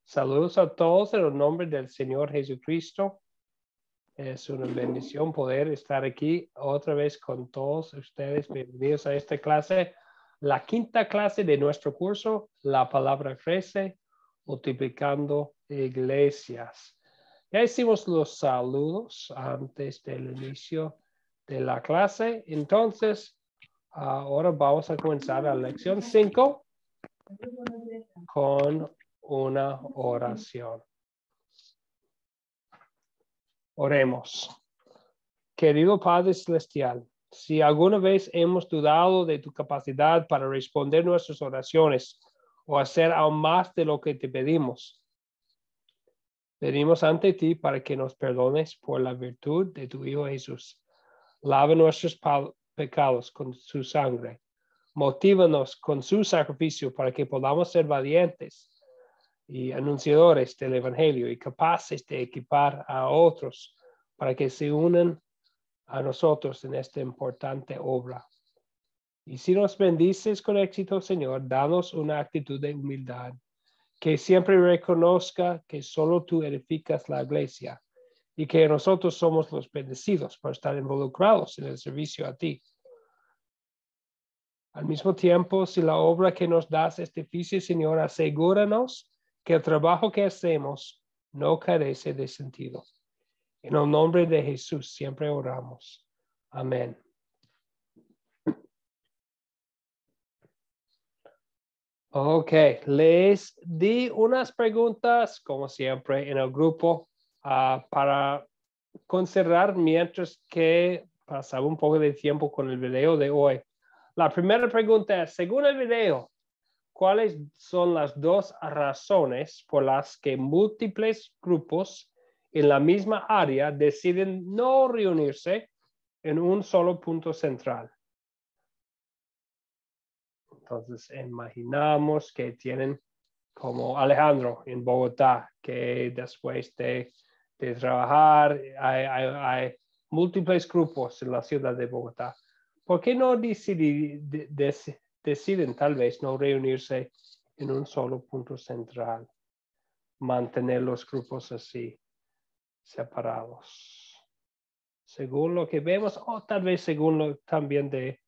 Saludos a todos en el nombre del Señor Jesucristo. Es una bendición poder estar aquí otra vez con todos ustedes. Bienvenidos a esta clase, la quinta clase de nuestro curso, La Palabra Crece, multiplicando iglesias. Ya hicimos los saludos antes del inicio de la clase. Entonces, ahora vamos a comenzar la lección 5 con una oración. Oremos. Querido Padre Celestial, si alguna vez hemos dudado de tu capacidad para responder nuestras oraciones o hacer aún más de lo que te pedimos, venimos ante ti para que nos perdones por la virtud de tu Hijo Jesús. Lava nuestros pecados con su sangre. Motívanos con su sacrificio para que podamos ser valientes y anunciadores del Evangelio y capaces de equipar a otros para que se unan a nosotros en esta importante obra. Y si nos bendices con éxito, Señor, danos una actitud de humildad, que siempre reconozca que solo tú edificas la iglesia y que nosotros somos los bendecidos por estar involucrados en el servicio a ti. Al mismo tiempo, si la obra que nos das es difícil, Señor, asegúranos que el trabajo que hacemos no carece de sentido. En el nombre de Jesús siempre oramos. Amén. Ok, les di unas preguntas, como siempre, en el grupo para considerar mientras que pasaba un poco de tiempo con el video de hoy. La primera pregunta es, según el video, ¿cuáles son las dos razones por las que múltiples grupos en la misma área deciden no reunirse en un solo punto central? Entonces, imaginamos que tienen como Alejandro en Bogotá, que después de trabajar hay múltiples grupos en la ciudad de Bogotá. ¿Por qué no deciden tal vez no reunirse en un solo punto central? Mantener los grupos así, separados. Según lo que vemos, o tal vez según también de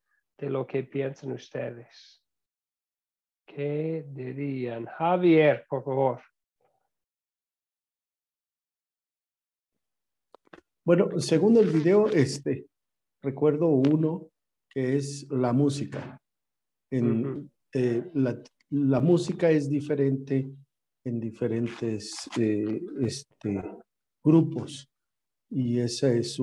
lo que piensan ustedes. ¿Qué dirían? Javier, por favor. Bueno, según el video, recuerdo uno que es la música. La música es diferente en diferentes grupos y esa es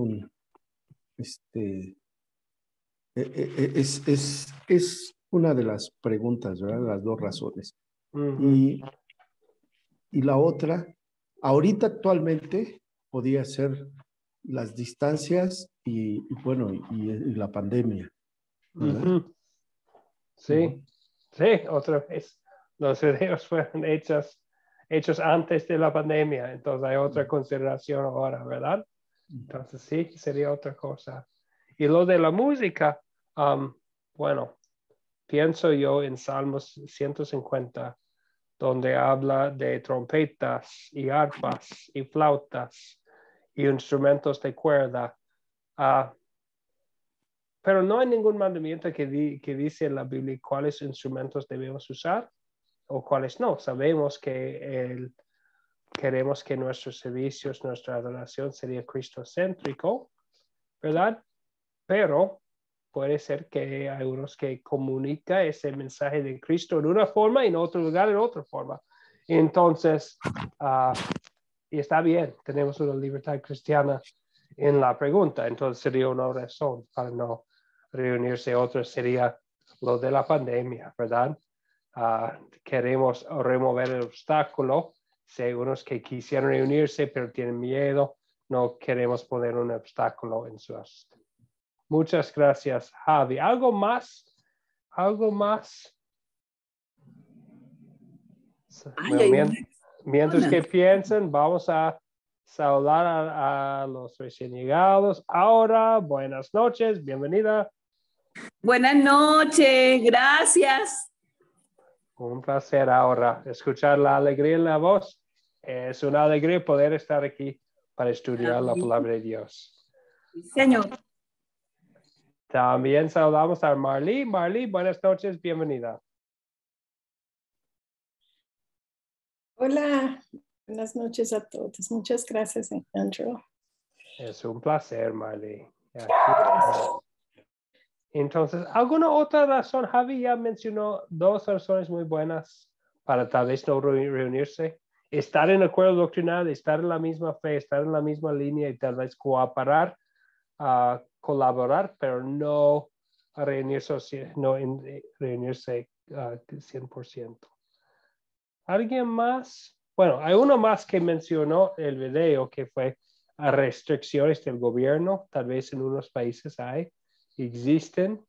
es una de las preguntas, ¿verdad? Las dos razones. Y la otra, ahorita actualmente podía ser las distancias y la pandemia. Sí, sí, otra vez. Los videos fueron hechos antes de la pandemia, entonces hay otra consideración ahora, ¿verdad? Entonces sí, sería otra cosa. Y lo de la música, bueno, pienso yo en Salmos 150, donde habla de trompetas y arpas y flautas y instrumentos de cuerda. Pero no hay ningún mandamiento que dice en la Biblia cuáles instrumentos debemos usar o cuáles no. Sabemos que queremos que nuestros servicios, nuestra adoración sería cristocéntrico, ¿verdad? Pero puede ser que hay unos que comunican ese mensaje de Cristo en una forma y en otro lugar en otra forma. Entonces, y está bien, tenemos una libertad cristiana en la pregunta. Entonces sería una razón para no reunirse. Otra sería lo de la pandemia, ¿verdad? Queremos remover el obstáculo. Si hay unos que quisieran reunirse pero tienen miedo, no queremos poner un obstáculo en su asistencia. Muchas gracias, Javi. ¿Algo más? ¿Algo más? Mientras que piensen, vamos a saludar a los recién llegados. Ahora, buenas noches, bienvenida. Buenas noches, gracias. Un placer ahora escuchar la alegría en la voz. Es una alegría poder estar aquí para estudiar la palabra de Dios. Sí, señor. También saludamos a Marley. Marley, buenas noches, bienvenida. Hola, buenas noches a todos. Muchas gracias, Andrew. Es un placer, Marley. Gracias. Entonces, ¿alguna otra razón? Javi ya mencionó dos razones muy buenas para tal vez no reunirse. Estar en acuerdo doctrinal, estar en la misma fe, estar en la misma línea y tal vez cooperar, colaborar, pero no reunirse, reunirse 100%. ¿Alguien más? Bueno, hay uno más que mencionó el video que fue a restricciones del gobierno. Tal vez en unos países existen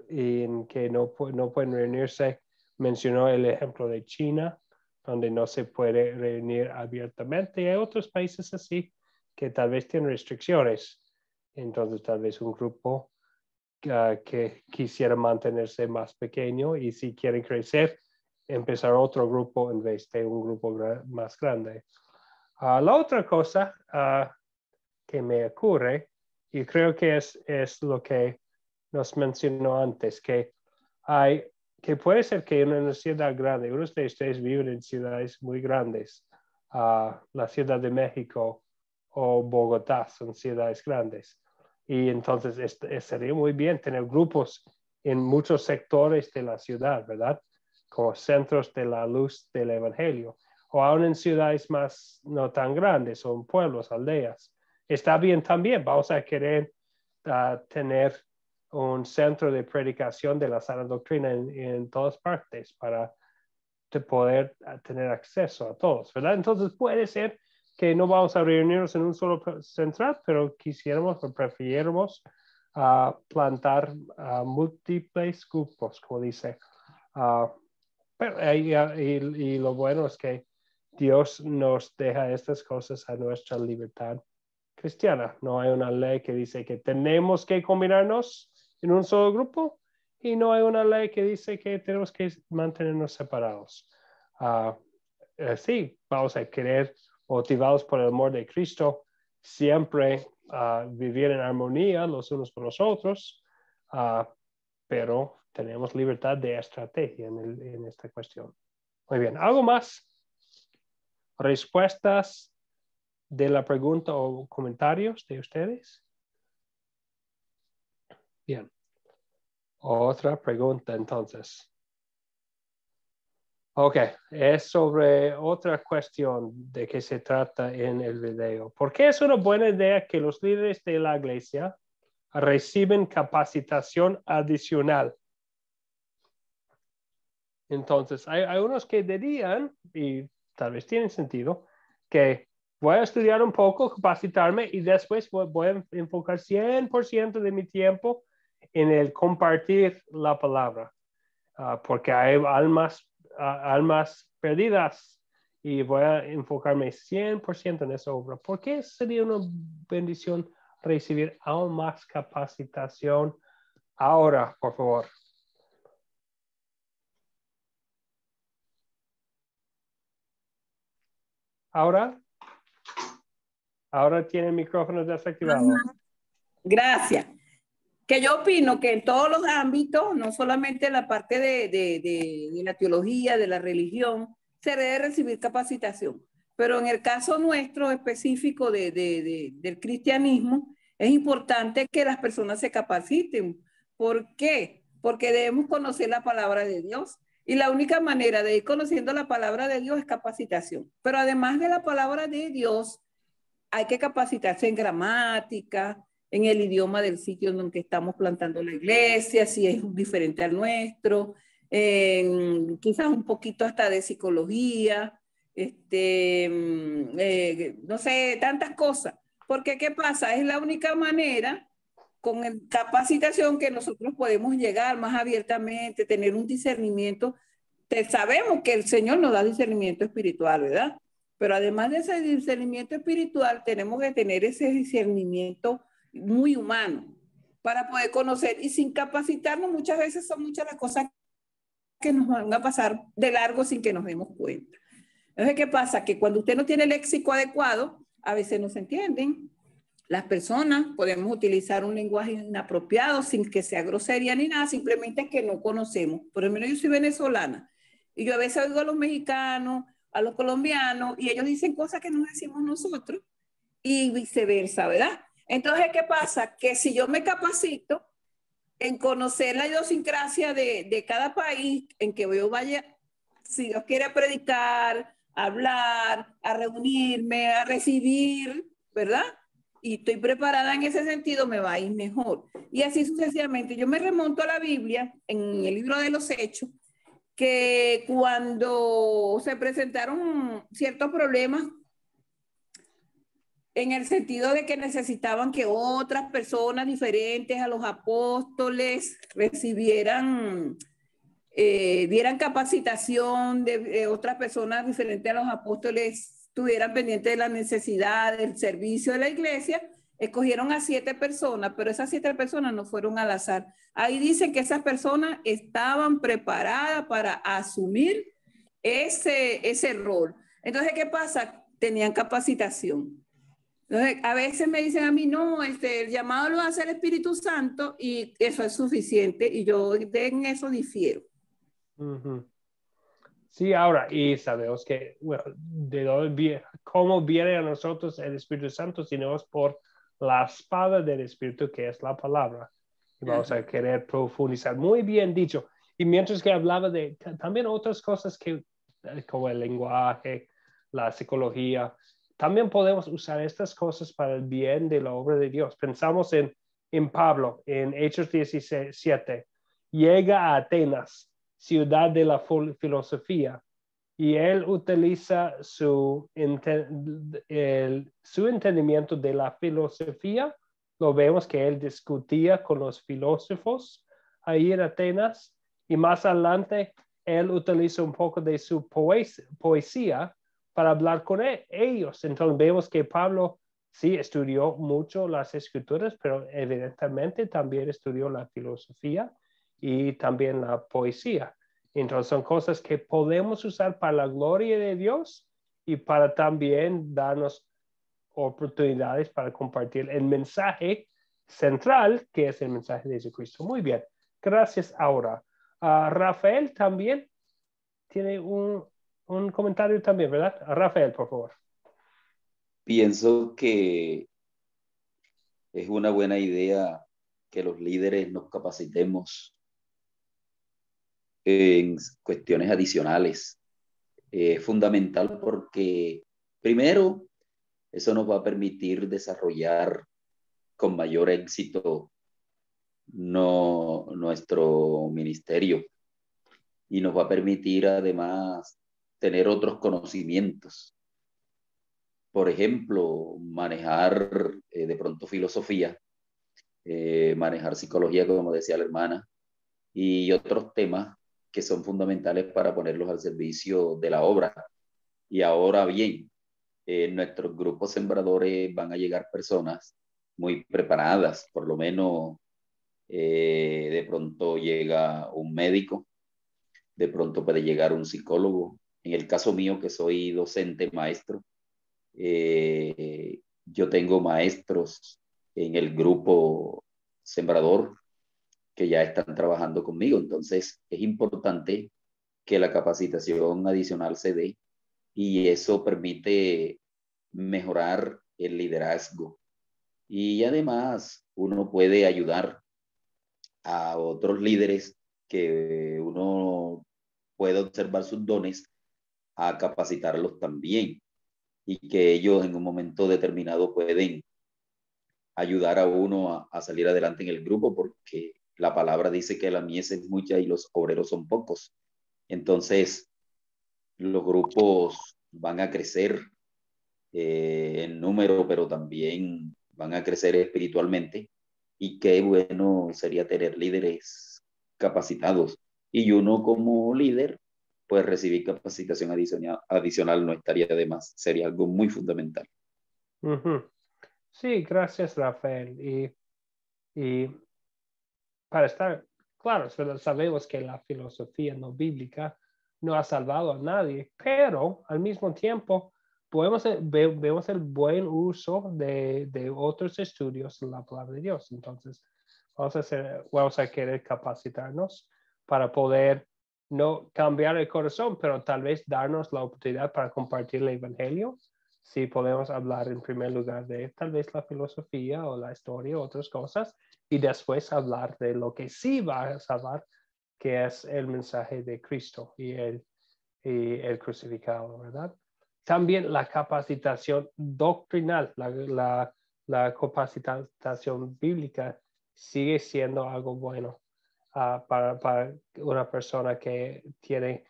en que no pueden reunirse. Mencionó el ejemplo de China, donde no se puede reunir abiertamente. Y hay otros países así que tal vez tienen restricciones. Entonces, tal vez un grupo que quisiera mantenerse más pequeño y si quieren crecer, empezar otro grupo en vez de un grupo más grande. La otra cosa que me ocurre, y creo que es lo que nos mencionó antes, que puede ser que en una ciudad grande, unos de ustedes viven en ciudades muy grandes, la Ciudad de México o Bogotá son ciudades grandes. Y entonces sería muy bien tener grupos en muchos sectores de la ciudad, ¿verdad? Como centros de la luz del Evangelio. O aún en ciudades más no tan grandes, o en pueblos, aldeas. Está bien también, vamos a querer tener un centro de predicación de la sana doctrina en todas partes para poder tener acceso a todos, ¿verdad? Entonces puede ser que no vamos a reunirnos en un solo central, pero quisiéramos o prefiriéramos plantar múltiples grupos, como dice. Y lo bueno es que Dios nos deja estas cosas a nuestra libertad cristiana. No hay una ley que dice que tenemos que combinarnos en un solo grupo y no hay una ley que dice que tenemos que mantenernos separados. Sí, vamos a querer, motivados por el amor de Cristo, siempre vivir en armonía los unos con los otros, pero tenemos libertad de estrategia en esta cuestión. Muy bien, ¿algo más? ¿Respuestas de la pregunta o comentarios de ustedes? Bien. Otra pregunta entonces. Ok, es sobre otra cuestión de que se trata en el video. ¿Por qué es una buena idea que los líderes de la iglesia reciben capacitación adicional? Entonces, hay unos que dirían, y tal vez tienen sentido, que voy a estudiar un poco, capacitarme y después voy a enfocar 100% de mi tiempo en el compartir la palabra, porque hay almas perdidas y voy a enfocarme 100% en esa obra. ¿Por qué sería una bendición recibir aún más capacitación ahora, por favor? Ahora tiene el micrófono desactivado. Gracias. Que yo opino que en todos los ámbitos, no solamente en la parte de la teología, de la religión, se debe recibir capacitación. Pero en el caso nuestro específico del cristianismo, es importante que las personas se capaciten. ¿Por qué? Porque debemos conocer la palabra de Dios. Y la única manera de ir conociendo la palabra de Dios es capacitación. Pero además de la palabra de Dios, hay que capacitarse en gramática, en el idioma del sitio en el que estamos plantando la iglesia, si es diferente al nuestro, quizás un poquito hasta de psicología, no sé, tantas cosas. Porque, ¿qué pasa? Es la única manera con capacitación que nosotros podemos llegar más abiertamente, tener un discernimiento. Sabemos que el Señor nos da discernimiento espiritual, ¿verdad? Pero además de ese discernimiento espiritual, tenemos que tener ese discernimiento muy humano para poder conocer. Y sin capacitarnos, muchas veces son muchas las cosas que nos van a pasar de largo sin que nos demos cuenta. Entonces, ¿qué pasa? Que cuando usted no tiene el léxico adecuado, a veces no se entienden. Las personas podemos utilizar un lenguaje inapropiado sin que sea grosería ni nada, simplemente que no conocemos. Por lo menos yo soy venezolana y yo a veces oigo a los mexicanos, a los colombianos, y ellos dicen cosas que no decimos nosotros y viceversa, ¿verdad? Entonces, ¿qué pasa? Que si yo me capacito en conocer la idiosincrasia de cada país en que yo vaya, si Dios quiere, predicar, hablar, a reunirme, a recibir, ¿verdad? Y estoy preparada en ese sentido, me va a ir mejor. Y así sucesivamente. Yo me remonto a la Biblia, en el libro de los Hechos, que cuando se presentaron ciertos problemas en el sentido de que necesitaban que otras personas diferentes a los apóstoles recibieran, dieran capacitación de otras personas diferentes a los apóstoles, estuvieran pendientes de la necesidad del servicio de la iglesia, escogieron a 7 personas, pero esas 7 personas no fueron al azar. Ahí dicen que esas personas estaban preparadas para asumir ese rol. Entonces, ¿qué pasa? Tenían capacitación. Entonces, a veces me dicen a mí, no, el llamado lo hace el Espíritu Santo y eso es suficiente, y yo en eso difiero. Sí, ahora, y sabemos que, bueno, cómo viene a nosotros el Espíritu Santo, sino es por la espada del Espíritu, que es la palabra. Y vamos a querer profundizar. Muy bien dicho. Y mientras que hablaba de también otras cosas que, como el lenguaje, la psicología, también podemos usar estas cosas para el bien de la obra de Dios. Pensamos en Pablo, en Hechos 17. Llega a Atenas, ciudad de la filosofía, y él utiliza su entendimiento de la filosofía. Lo vemos que él discutía con los filósofos ahí en Atenas, y más adelante él utiliza un poco de su poesía para hablar con ellos. Entonces vemos que Pablo sí estudió mucho las escrituras, pero evidentemente también estudió la filosofía y también la poesía. Entonces son cosas que podemos usar para la gloria de Dios y para también darnos oportunidades para compartir el mensaje central, que es el mensaje de Jesucristo. Muy bien, gracias. Ahora, Rafael también tiene un comentario también, ¿verdad? Rafael, por favor. Pienso que es una buena idea que los líderes nos capacitemos en cuestiones adicionales. Es fundamental porque, primero, eso nos va a permitir desarrollar con mayor éxito nuestro ministerio, y nos va a permitir además tener otros conocimientos. Por ejemplo, manejar de pronto filosofía, manejar psicología, como decía la hermana, y otros temas que son fundamentales para ponerlos al servicio de la obra. Y ahora bien, en nuestros grupos sembradores van a llegar personas muy preparadas, por lo menos de pronto llega un médico, de pronto puede llegar un psicólogo. En el caso mío, que soy docente, maestro, yo tengo maestros en el grupo sembrador que ya están trabajando conmigo. Entonces es importante que la capacitación adicional se dé, y eso permite mejorar el liderazgo. Y además uno puede ayudar a otros líderes que uno puede observar sus dones, a capacitarlos también, y que ellos en un momento determinado pueden ayudar a uno a salir adelante en el grupo, porque la palabra dice que la mies es mucha y los obreros son pocos. Entonces, los grupos van a crecer en número, pero también van a crecer espiritualmente, y qué bueno sería tener líderes capacitados. Y uno como líder, pues recibir capacitación adicional no estaría de más, sería algo muy fundamental. Sí, gracias, Rafael. Y para estar claro, sabemos que la filosofía no bíblica no ha salvado a nadie, pero al mismo tiempo vemos el buen uso de otros estudios de la palabra de Dios. Entonces, vamos a querer capacitarnos para poder no cambiar el corazón, pero tal vez darnos la oportunidad para compartir el evangelio. Si podemos hablar en primer lugar de tal vez la filosofía o la historia, otras cosas, y después hablar de lo que sí va a salvar, que es el mensaje de Cristo y el crucificado, ¿verdad? También la capacitación doctrinal, la capacitación bíblica sigue siendo algo bueno para una persona que tiene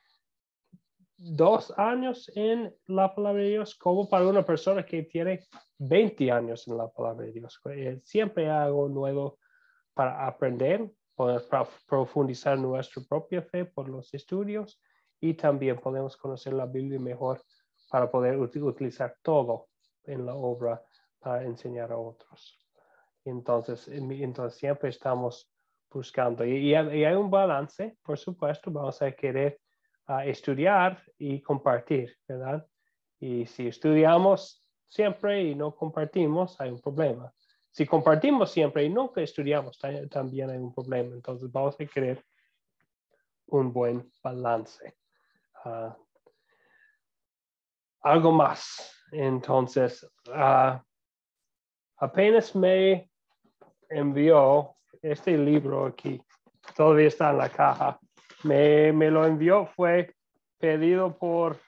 2 años en la palabra de Dios, como para una persona que tiene 20 años en la palabra de Dios. Siempre hay algo nuevo para aprender, para profundizar nuestra propia fe por los estudios, y también podemos conocer la Biblia mejor para poder utilizar todo en la obra para enseñar a otros. Entonces siempre estamos buscando. Y hay un balance, por supuesto, vamos a querer estudiar y compartir, ¿verdad? Y si estudiamos siempre y no compartimos, hay un problema. Si compartimos siempre y nunca estudiamos, también hay un problema. Entonces vamos a querer un buen balance. Algo más. Entonces, apenas me envió este libro aquí. Todavía está en la caja. Me lo envió, fue pedido por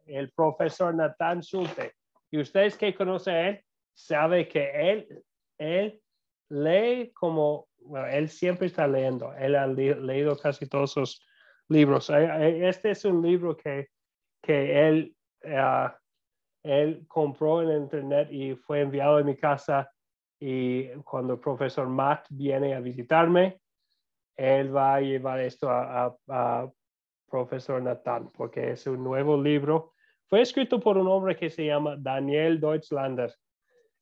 el profesor Nathan Schulte. Y ustedes que conocen a él, saben que él lee como, bueno, él siempre está leyendo. Él ha leído casi todos sus libros. Este es un libro que él compró en internet y fue enviado a mi casa. Y cuando el profesor Matt viene a visitarme, él va a llevar esto a profesor Nathan, porque es un nuevo libro. Fue escrito por un hombre que se llama Daniel Deutschlander.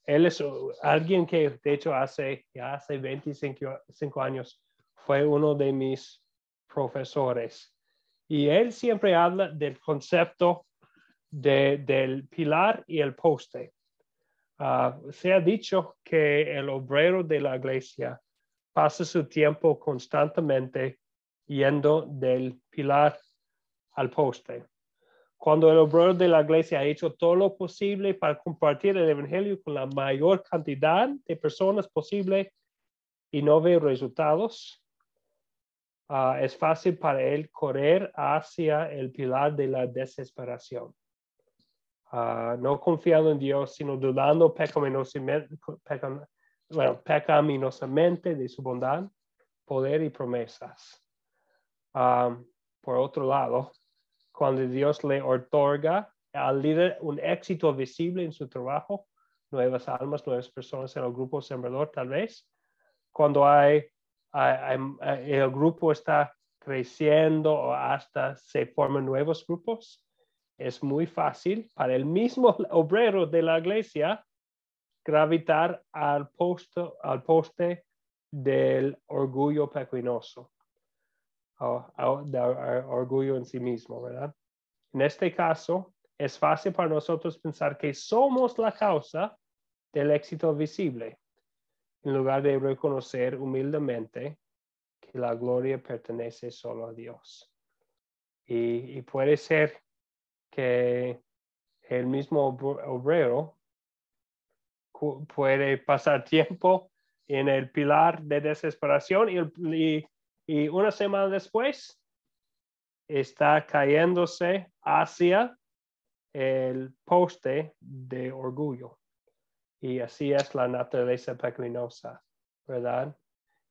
Él es alguien que, de hecho, hace 25 años fue uno de mis profesores. Y él siempre habla del concepto del pilar y el poste. Se ha dicho que el obrero de la iglesia pasa su tiempo constantemente yendo del pilar al poste. Cuando el obrero de la iglesia ha hecho todo lo posible para compartir el evangelio con la mayor cantidad de personas posible y no ve resultados, es fácil para él correr hacia el pilar de la desesperación. No confiando en Dios, sino dudando pecaminosamente de su bondad, poder y promesas. Por otro lado, cuando Dios le otorga al líder un éxito visible en su trabajo, nuevas almas, nuevas personas en el grupo sembrador, tal vez, cuando el grupo está creciendo o hasta se forman nuevos grupos, es muy fácil para el mismo obrero de la iglesia gravitar al poste del orgullo pecaminoso, del orgullo en sí mismo, ¿verdad? En este caso, es fácil para nosotros pensar que somos la causa del éxito visible, en lugar de reconocer humildemente que la gloria pertenece solo a Dios. Y puede ser que el mismo obrero puede pasar tiempo en el pilar de desesperación y una semana después está cayéndose hacia el poste de orgullo. Y así es la naturaleza pecaminosa, ¿verdad?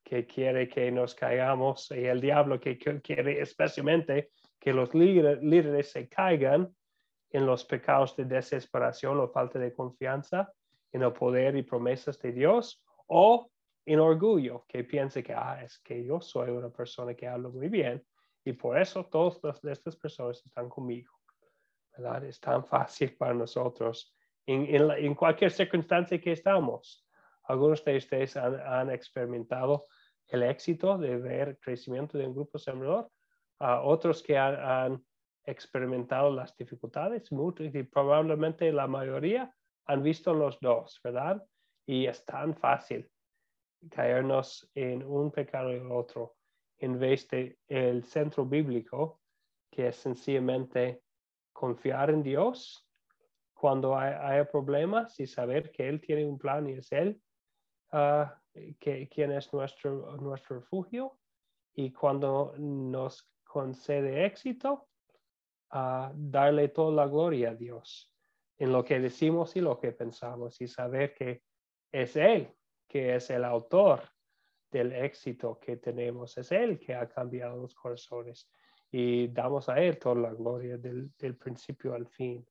Que quiere que nos caigamos, y el diablo que quiere especialmente que los líderes se caigan en los pecados de desesperación o falta de confianza en el poder y promesas de Dios, o en orgullo, que piense que es que yo soy una persona que habla muy bien y por eso todas estas personas están conmigo, ¿verdad? Es tan fácil para nosotros en cualquier circunstancia que estamos. Algunos de ustedes han experimentado el éxito de ver crecimiento de un grupo sembrador, otros que han experimentado las dificultades, muchos y probablemente la mayoría han visto los dos, ¿verdad? Y es tan fácil caernos en un pecado y el otro, en vez de el centro bíblico, que es sencillamente confiar en Dios cuando haya problemas y saber que Él tiene un plan y es Él quien es nuestro refugio, y cuando nos concede éxito, darle toda la gloria a Dios en lo que decimos y lo que pensamos, y saber que es Él que es el autor del éxito que tenemos, es Él que ha cambiado los corazones, y damos a Él toda la gloria del principio al fin.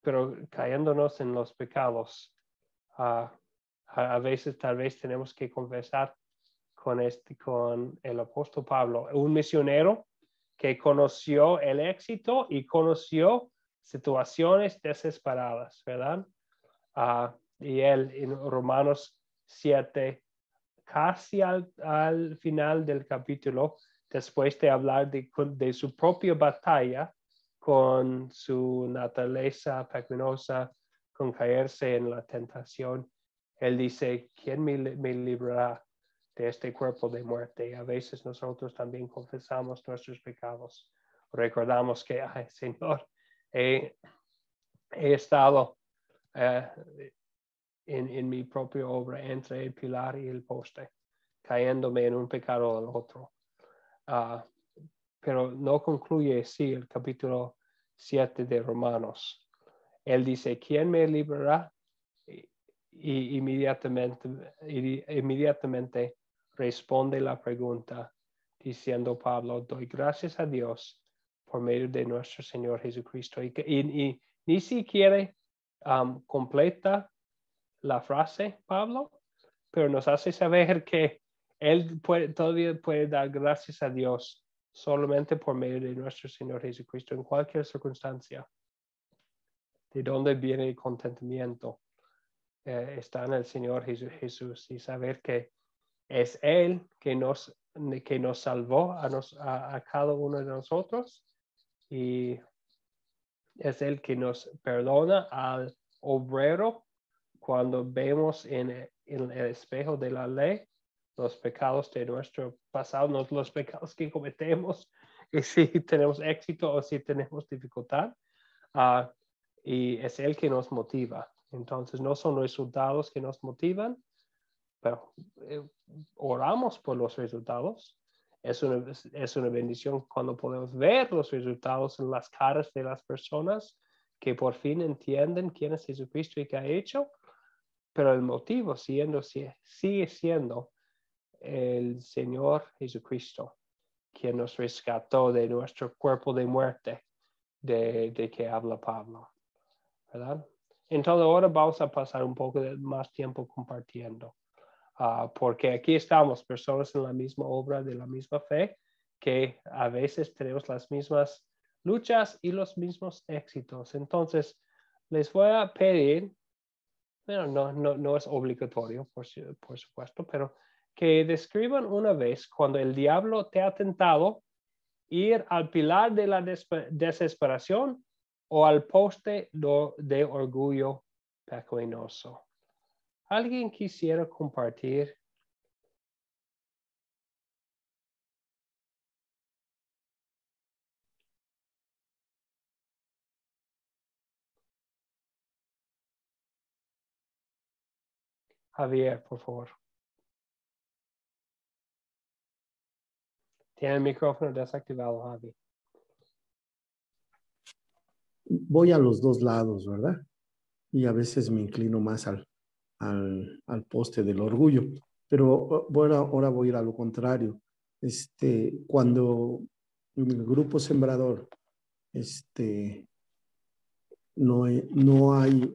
Pero cayéndonos en los pecados, a veces tal vez tenemos que confesar con el apóstol Pablo, un misionero que conoció el éxito y conoció situaciones desesperadas, ¿verdad? Y él en Romanos 7, casi al final del capítulo, después de hablar de su propia batalla con su naturaleza pecaminosa, con caerse en la tentación, él dice, ¿quién me librará de este cuerpo de muerte? Y a veces nosotros también confesamos nuestros pecados. Recordamos que, ay, Señor, he estado en mi propia obra entre el pilar y el poste, cayéndome en un pecado o el otro. Pero no concluye así el capítulo 7 de Romanos. Él dice, ¿quién me librará? Y inmediatamente responde la pregunta diciendo Pablo, doy gracias a Dios por medio de nuestro Señor Jesucristo. Y ni siquiera completa la frase Pablo, pero nos hace saber que él todavía puede dar gracias a Dios solamente por medio de nuestro Señor Jesucristo en cualquier circunstancia. ¿De dónde viene el contentamiento? Está en el Señor Jesús, y saber que es Él que nos salvó a cada uno de nosotros, y es Él que nos perdona al obrero cuando vemos en el espejo de la ley los pecados de nuestro pasado, no los pecados que cometemos, y si tenemos éxito o si tenemos dificultad, y es Él que nos motiva. Entonces no son resultados que nos motivan, pero oramos por los resultados. Es una bendición cuando podemos ver los resultados en las caras de las personas que por fin entienden quién es Jesucristo y qué ha hecho, pero el motivo sigue siendo el Señor Jesucristo, quien nos rescató de nuestro cuerpo de muerte de que habla Pablo, ¿verdad? Entonces ahora vamos a pasar un poco de más tiempo compartiendo, porque aquí estamos, personas en la misma obra de la misma fe, que a veces tenemos las mismas luchas y los mismos éxitos. Entonces les voy a pedir, bueno, no es obligatorio, por supuesto, pero que describan una vez cuando el diablo te ha tentado ir al pilar de la desesperación o al poste de orgullo pecaminoso. ¿Alguien quisiera compartir? Javier, por favor. Tiene el micrófono desactivado, Javi. Voy a los dos lados, ¿verdad? Y a veces me inclino más al poste del orgullo. Pero ahora voy a ir a lo contrario. Cuando en el grupo sembrador, no hay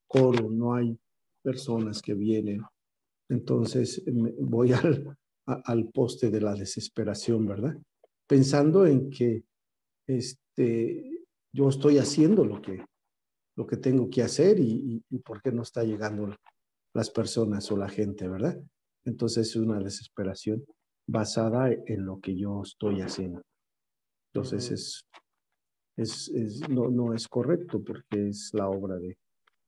coro, no hay personas que vienen. Entonces voy al poste de la desesperación, ¿verdad? Pensando en que yo estoy haciendo lo que tengo que hacer y por qué no está llegando las personas o la gente, ¿verdad? Entonces es una desesperación basada en lo que yo estoy haciendo. Entonces no es correcto porque es la obra de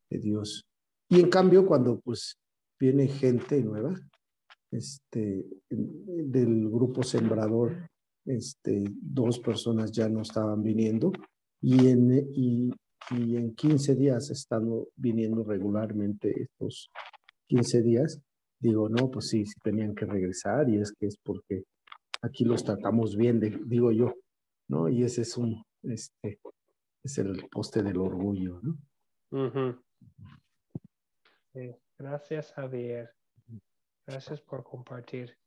Dios. Y en cambio, cuando pues viene gente nueva, del grupo Sembrador, 2 personas ya no estaban viniendo y en 15 días estando viniendo regularmente estos 15 días, digo, no, pues sí tenían que regresar y es que es porque aquí los tratamos bien, digo yo, ¿no? Y ese es el poste del orgullo, ¿no? Sí. Gracias, Javier. Gracias por compartir.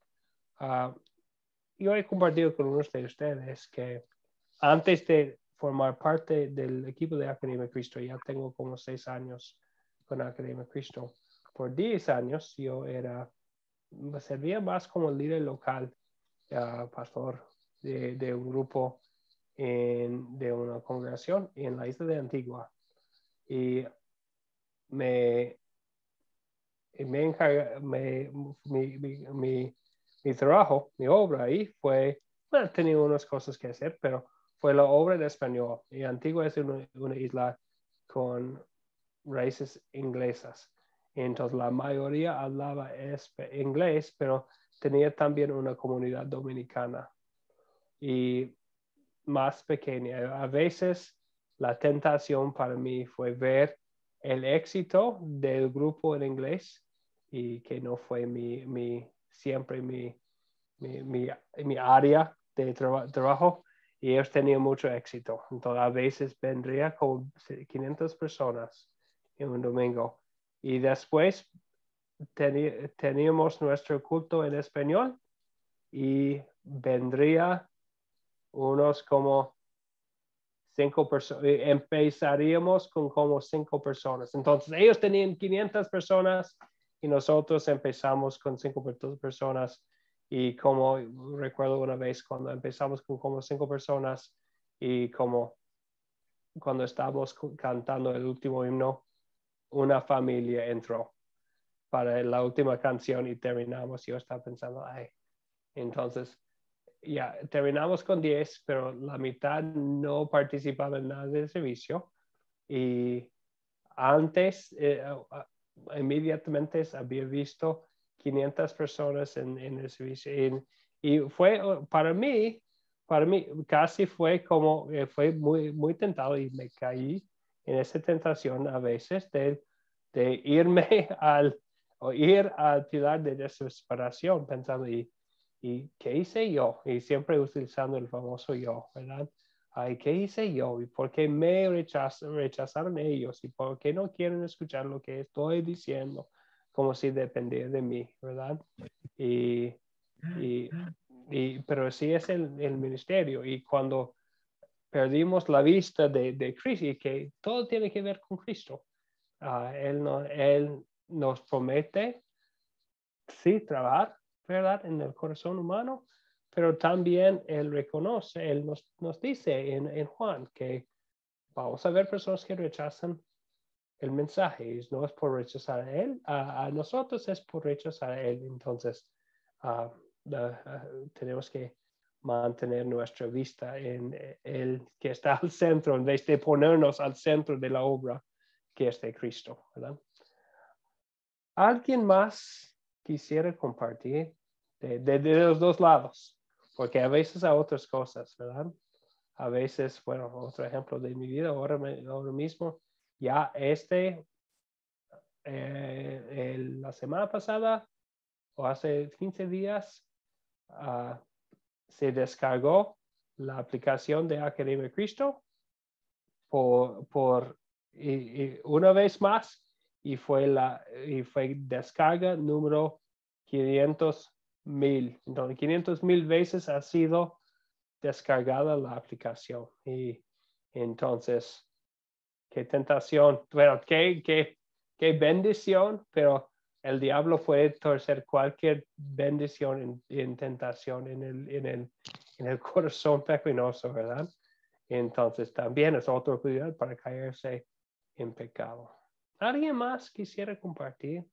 Yo he compartido con unos de ustedes que antes de formar parte del equipo de Academia Cristo, ya tengo como 6 años con Academia Cristo. Por 10 años yo servía más como líder local, pastor de un grupo de una congregación en la isla de Antigua. Y mi trabajo, mi obra ahí fue, bueno, tenía unas cosas que hacer, pero fue la obra de español. Y Antigua es una isla con raíces inglesas. Entonces la mayoría hablaba inglés, pero tenía también una comunidad dominicana y más pequeña. A veces la tentación para mí fue ver el éxito del grupo en inglés y que no fue siempre mi área de trabajo, y ellos tenían mucho éxito. Entonces a veces vendría con 500 personas en un domingo y después teníamos nuestro culto en español y vendría unos como 5 personas, empezaríamos con como 5 personas. Entonces ellos tenían 500 personas y nosotros empezamos con 5 personas. Y como recuerdo una vez cuando empezamos con como 5 personas y como cuando estábamos cantando el último himno, una familia entró para la última canción y terminamos. Yo estaba pensando, ay, entonces ya terminamos con 10, pero la mitad no participaba en nada del servicio. Y antes, inmediatamente había visto 500 personas en el servicio. Y fue para mí casi fue como, fue muy, muy tentado y me caí en esa tentación a veces de irme o ir al pilar de desesperación pensando, ¿y qué hice yo? Y siempre utilizando el famoso yo, ¿verdad? Ay, ¿qué hice yo? ¿Y por qué me rechazaron ellos? ¿Y por qué no quieren escuchar lo que estoy diciendo? Como si dependiera de mí, ¿verdad? Pero sí es el ministerio. Y cuando perdimos la vista de Cristo, y que todo tiene que ver con Cristo, Él nos promete, sí, trabajar, ¿verdad? En el corazón humano, pero también Él reconoce, Él nos dice en Juan que vamos a ver personas que rechazan el mensaje, y no es por rechazar a Él, a nosotros es por rechazar a Él. Entonces, tenemos que mantener nuestra vista en Él que está al centro, en vez de ponernos al centro de la obra que es de Cristo, ¿verdad? ¿Alguien más quisiera compartir de los dos lados? Porque a veces hay otras cosas, ¿verdad? A veces, bueno, otro ejemplo de mi vida ahora mismo, ya la semana pasada o hace 15 días se descargó la aplicación de Academia Cristo y una vez más, y fue descarga número 500,000. Entonces, 500,000 veces ha sido descargada la aplicación. Y entonces, qué tentación, bueno, qué bendición, pero el diablo puede torcer cualquier bendición en tentación en el corazón pecaminoso, ¿verdad? Entonces también es otro cuidado para caerse en pecado. ¿Alguien más quisiera compartir?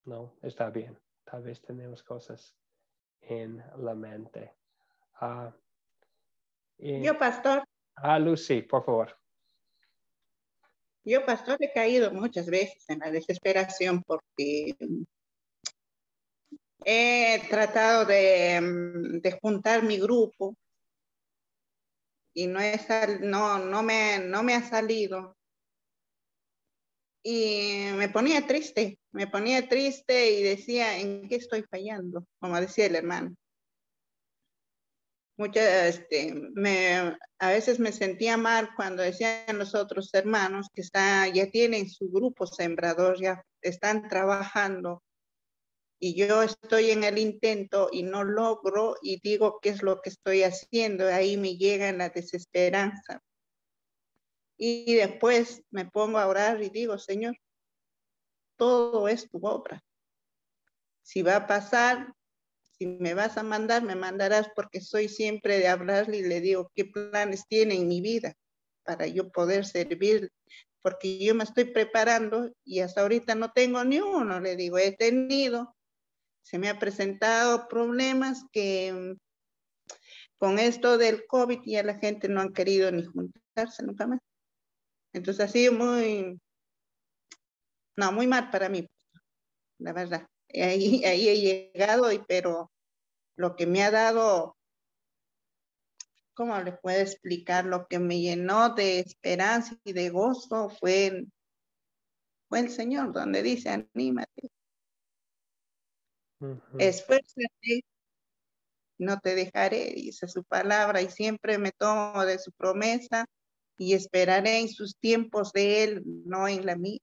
No, está bien. Tal vez tenemos cosas en la mente. Yo, pastor, Lucy, por favor. he caído muchas veces en la desesperación porque he tratado de juntar mi grupo y no me ha salido. Y me ponía triste y decía, ¿en qué estoy fallando? Como decía el hermano. A veces me sentía mal cuando decían los otros hermanos que ya tienen su grupo sembrador, ya están trabajando y yo estoy en el intento y no logro y digo qué es lo que estoy haciendo, ahí me llega la desesperanza. Y después me pongo a orar y digo, Señor, todo es tu obra. Si va a pasar, si me vas a mandar, me mandarás, porque soy siempre de hablarle y le digo qué planes tiene en mi vida para yo poder servir, porque yo me estoy preparando y hasta ahorita no tengo ni uno, le digo, se me ha presentado problemas que con esto del COVID ya la gente no han querido ni juntarse nunca más. Entonces ha sido muy mal para mí, la verdad. Ahí he llegado, pero lo que me ha dado, ¿cómo le puedo explicar? Lo que me llenó de esperanza y de gozo fue el Señor, donde dice, anímate, esfuérzate, no te dejaré, dice su palabra, y siempre me tomo de su promesa y esperaré en sus tiempos de Él, no en la mía.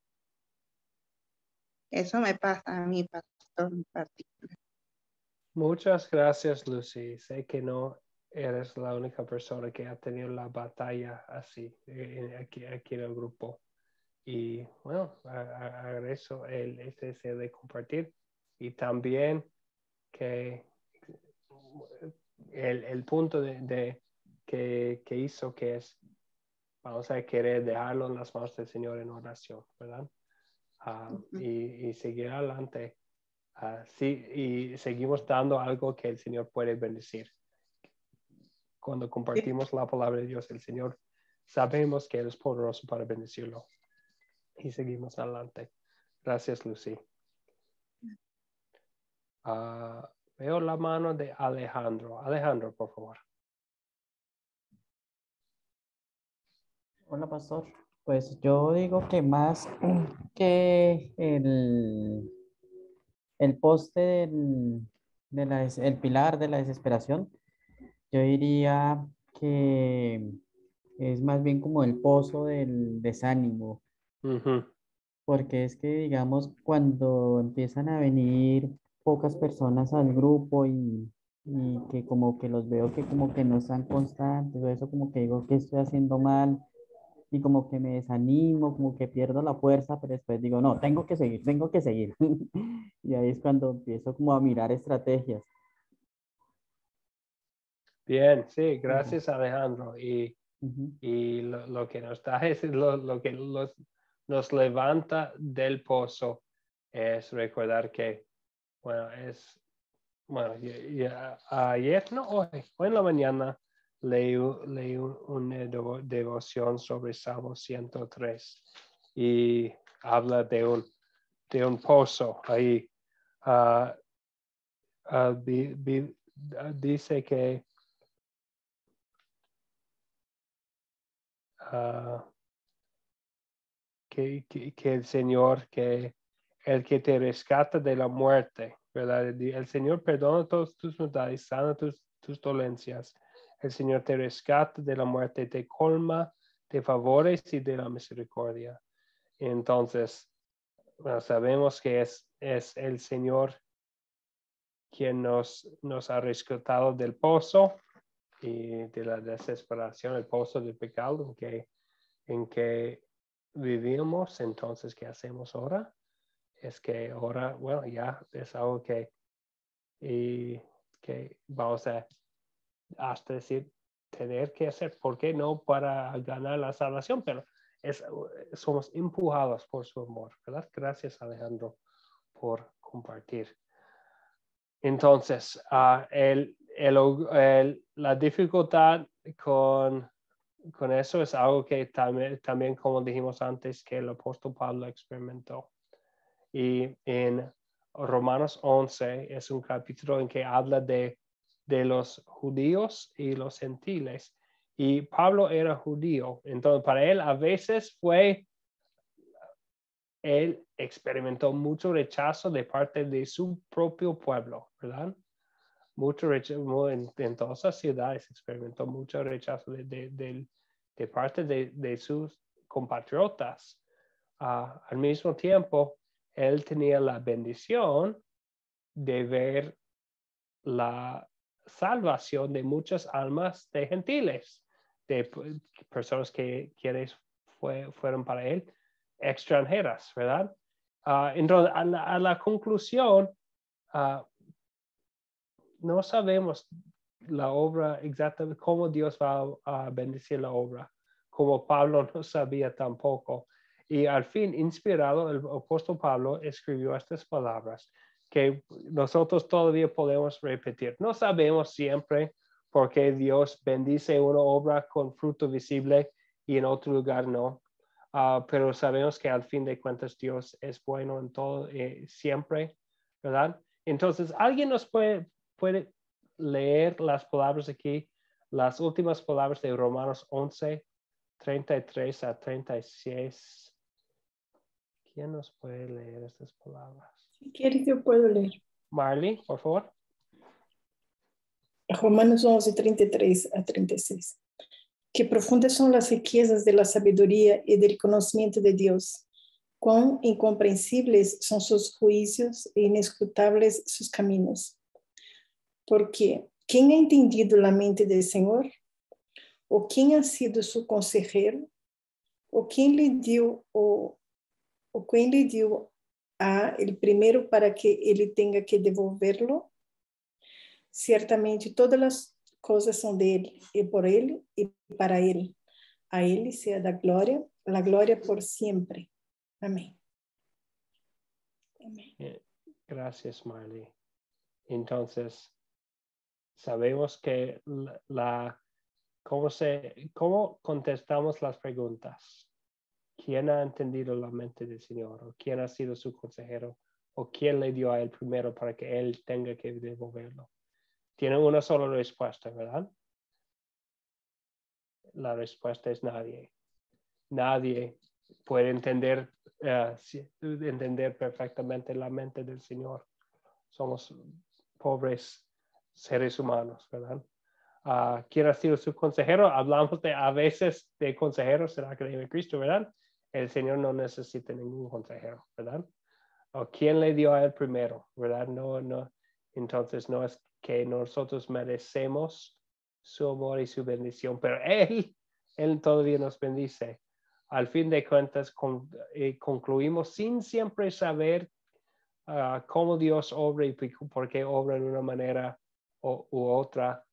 Eso me pasa a mí, pastor, en particular. Muchas gracias, Lucy. Sé que no eres la única persona que ha tenido la batalla así aquí en el grupo. Y bueno, agradezco este deseo de compartir. Y también que el punto que hizo que es, vamos a querer dejarlo en las manos del Señor en oración, ¿verdad? Y seguir adelante. Sí, y seguimos dando algo que el Señor puede bendecir. Cuando compartimos la palabra de Dios, el Señor, sabemos que Él es poderoso para bendecirlo. Y seguimos adelante. Gracias, Lucy. Veo la mano de Alejandro. Alejandro, por favor. Hola, pastor. Pues yo digo que más que el poste el pilar de la desesperación, yo diría que es más bien como el pozo del desánimo, porque es que, digamos, cuando empiezan a venir pocas personas al grupo y que como que los veo que como que no están constantes, o eso como que digo que estoy haciendo mal y como que me desanimo, como que pierdo la fuerza, pero después digo, no, tengo que seguir, tengo que seguir. Y ahí es cuando empiezo como a mirar estrategias. Bien, sí, gracias, Alejandro. Y Ujú. Y lo que nos da es lo que nos levanta del pozo es recordar que, bueno, ayer, no, hoy en la mañana leí una devoción sobre Salmo 103 y habla de un pozo ahí. Dice que que el Señor, que el que te rescata de la muerte, ¿verdad? El Señor perdona todas tus maldades, sana tus dolencias. El Señor te rescata de la muerte, te colma de favores y de la misericordia. Entonces, bueno, sabemos que es el Señor quien nos ha rescatado del pozo y de la desesperación, el pozo del pecado en que vivimos. Entonces, ¿qué hacemos ahora? Es que ahora, bueno, ya es algo que vamos a hasta decir, tener que hacer. ¿Por qué no para ganar la salvación? Pero somos empujados por su amor, ¿verdad? Gracias, Alejandro, por compartir. Entonces, la dificultad con eso es algo que también, como dijimos antes, que el apóstol Pablo experimentó. Y en Romanos 11 es un capítulo en que habla de los judíos y los gentiles. Y Pablo era judío, entonces para él a veces él experimentó mucho rechazo de parte de su propio pueblo, ¿verdad? Mucho rechazo en todas las ciudades, experimentó mucho rechazo de parte de sus compatriotas. Al mismo tiempo, él tenía la bendición de ver la salvación de muchas almas de gentiles, de personas que fueron para él extranjeras, ¿verdad? Entonces, a la conclusión, no sabemos la obra exactamente, cómo Dios va a bendecir la obra, como Pablo no sabía tampoco. Y al fin, inspirado, el apóstol Pablo escribió estas palabras que nosotros todavía podemos repetir. No sabemos siempre por qué Dios bendice una obra con fruto visible y en otro lugar no. Pero sabemos que al fin de cuentas Dios es bueno en todo, siempre, ¿verdad? Entonces, ¿alguien nos puede leer las palabras aquí, las últimas palabras de Romanos 11, 33 a 36? ¿Quién nos puede leer estas palabras? Si quieres, yo puedo leer. Marley, por favor. Romanos 11, 33 a 36. Qué profundas son las riquezas de la sabiduría y del conocimiento de Dios. Cuán incomprensibles son sus juicios e inescrutables sus caminos. Porque, ¿quién ha entendido la mente del Señor? ¿O quién ha sido su consejero? ¿O quién le dio a el primero para que él tenga que devolverlo? Ciertamente todas las cosas son de él, y por él, y para él. A él sea la gloria por siempre. Amén. Amén. Gracias, Marley. Entonces, sabemos que ¿cómo contestamos las preguntas? ¿Quién ha entendido la mente del Señor? ¿O quién ha sido su consejero? ¿O quién le dio a él primero para que él tenga que devolverlo? Tiene una sola respuesta, ¿verdad? La respuesta es nadie. Nadie puede entender perfectamente la mente del Señor. Somos pobres seres humanos, ¿verdad? ¿Quién ha sido su consejero? Hablamos a veces de consejeros en la Academia de Cristo, ¿verdad? El Señor no necesita ningún consejero, ¿verdad? ¿O quién le dio a él primero, verdad? No. Entonces no es que nosotros merecemos su amor y su bendición, pero Él todavía nos bendice. Al fin de cuentas, concluimos sin siempre saber cómo Dios obra y por qué obra de una manera u otra.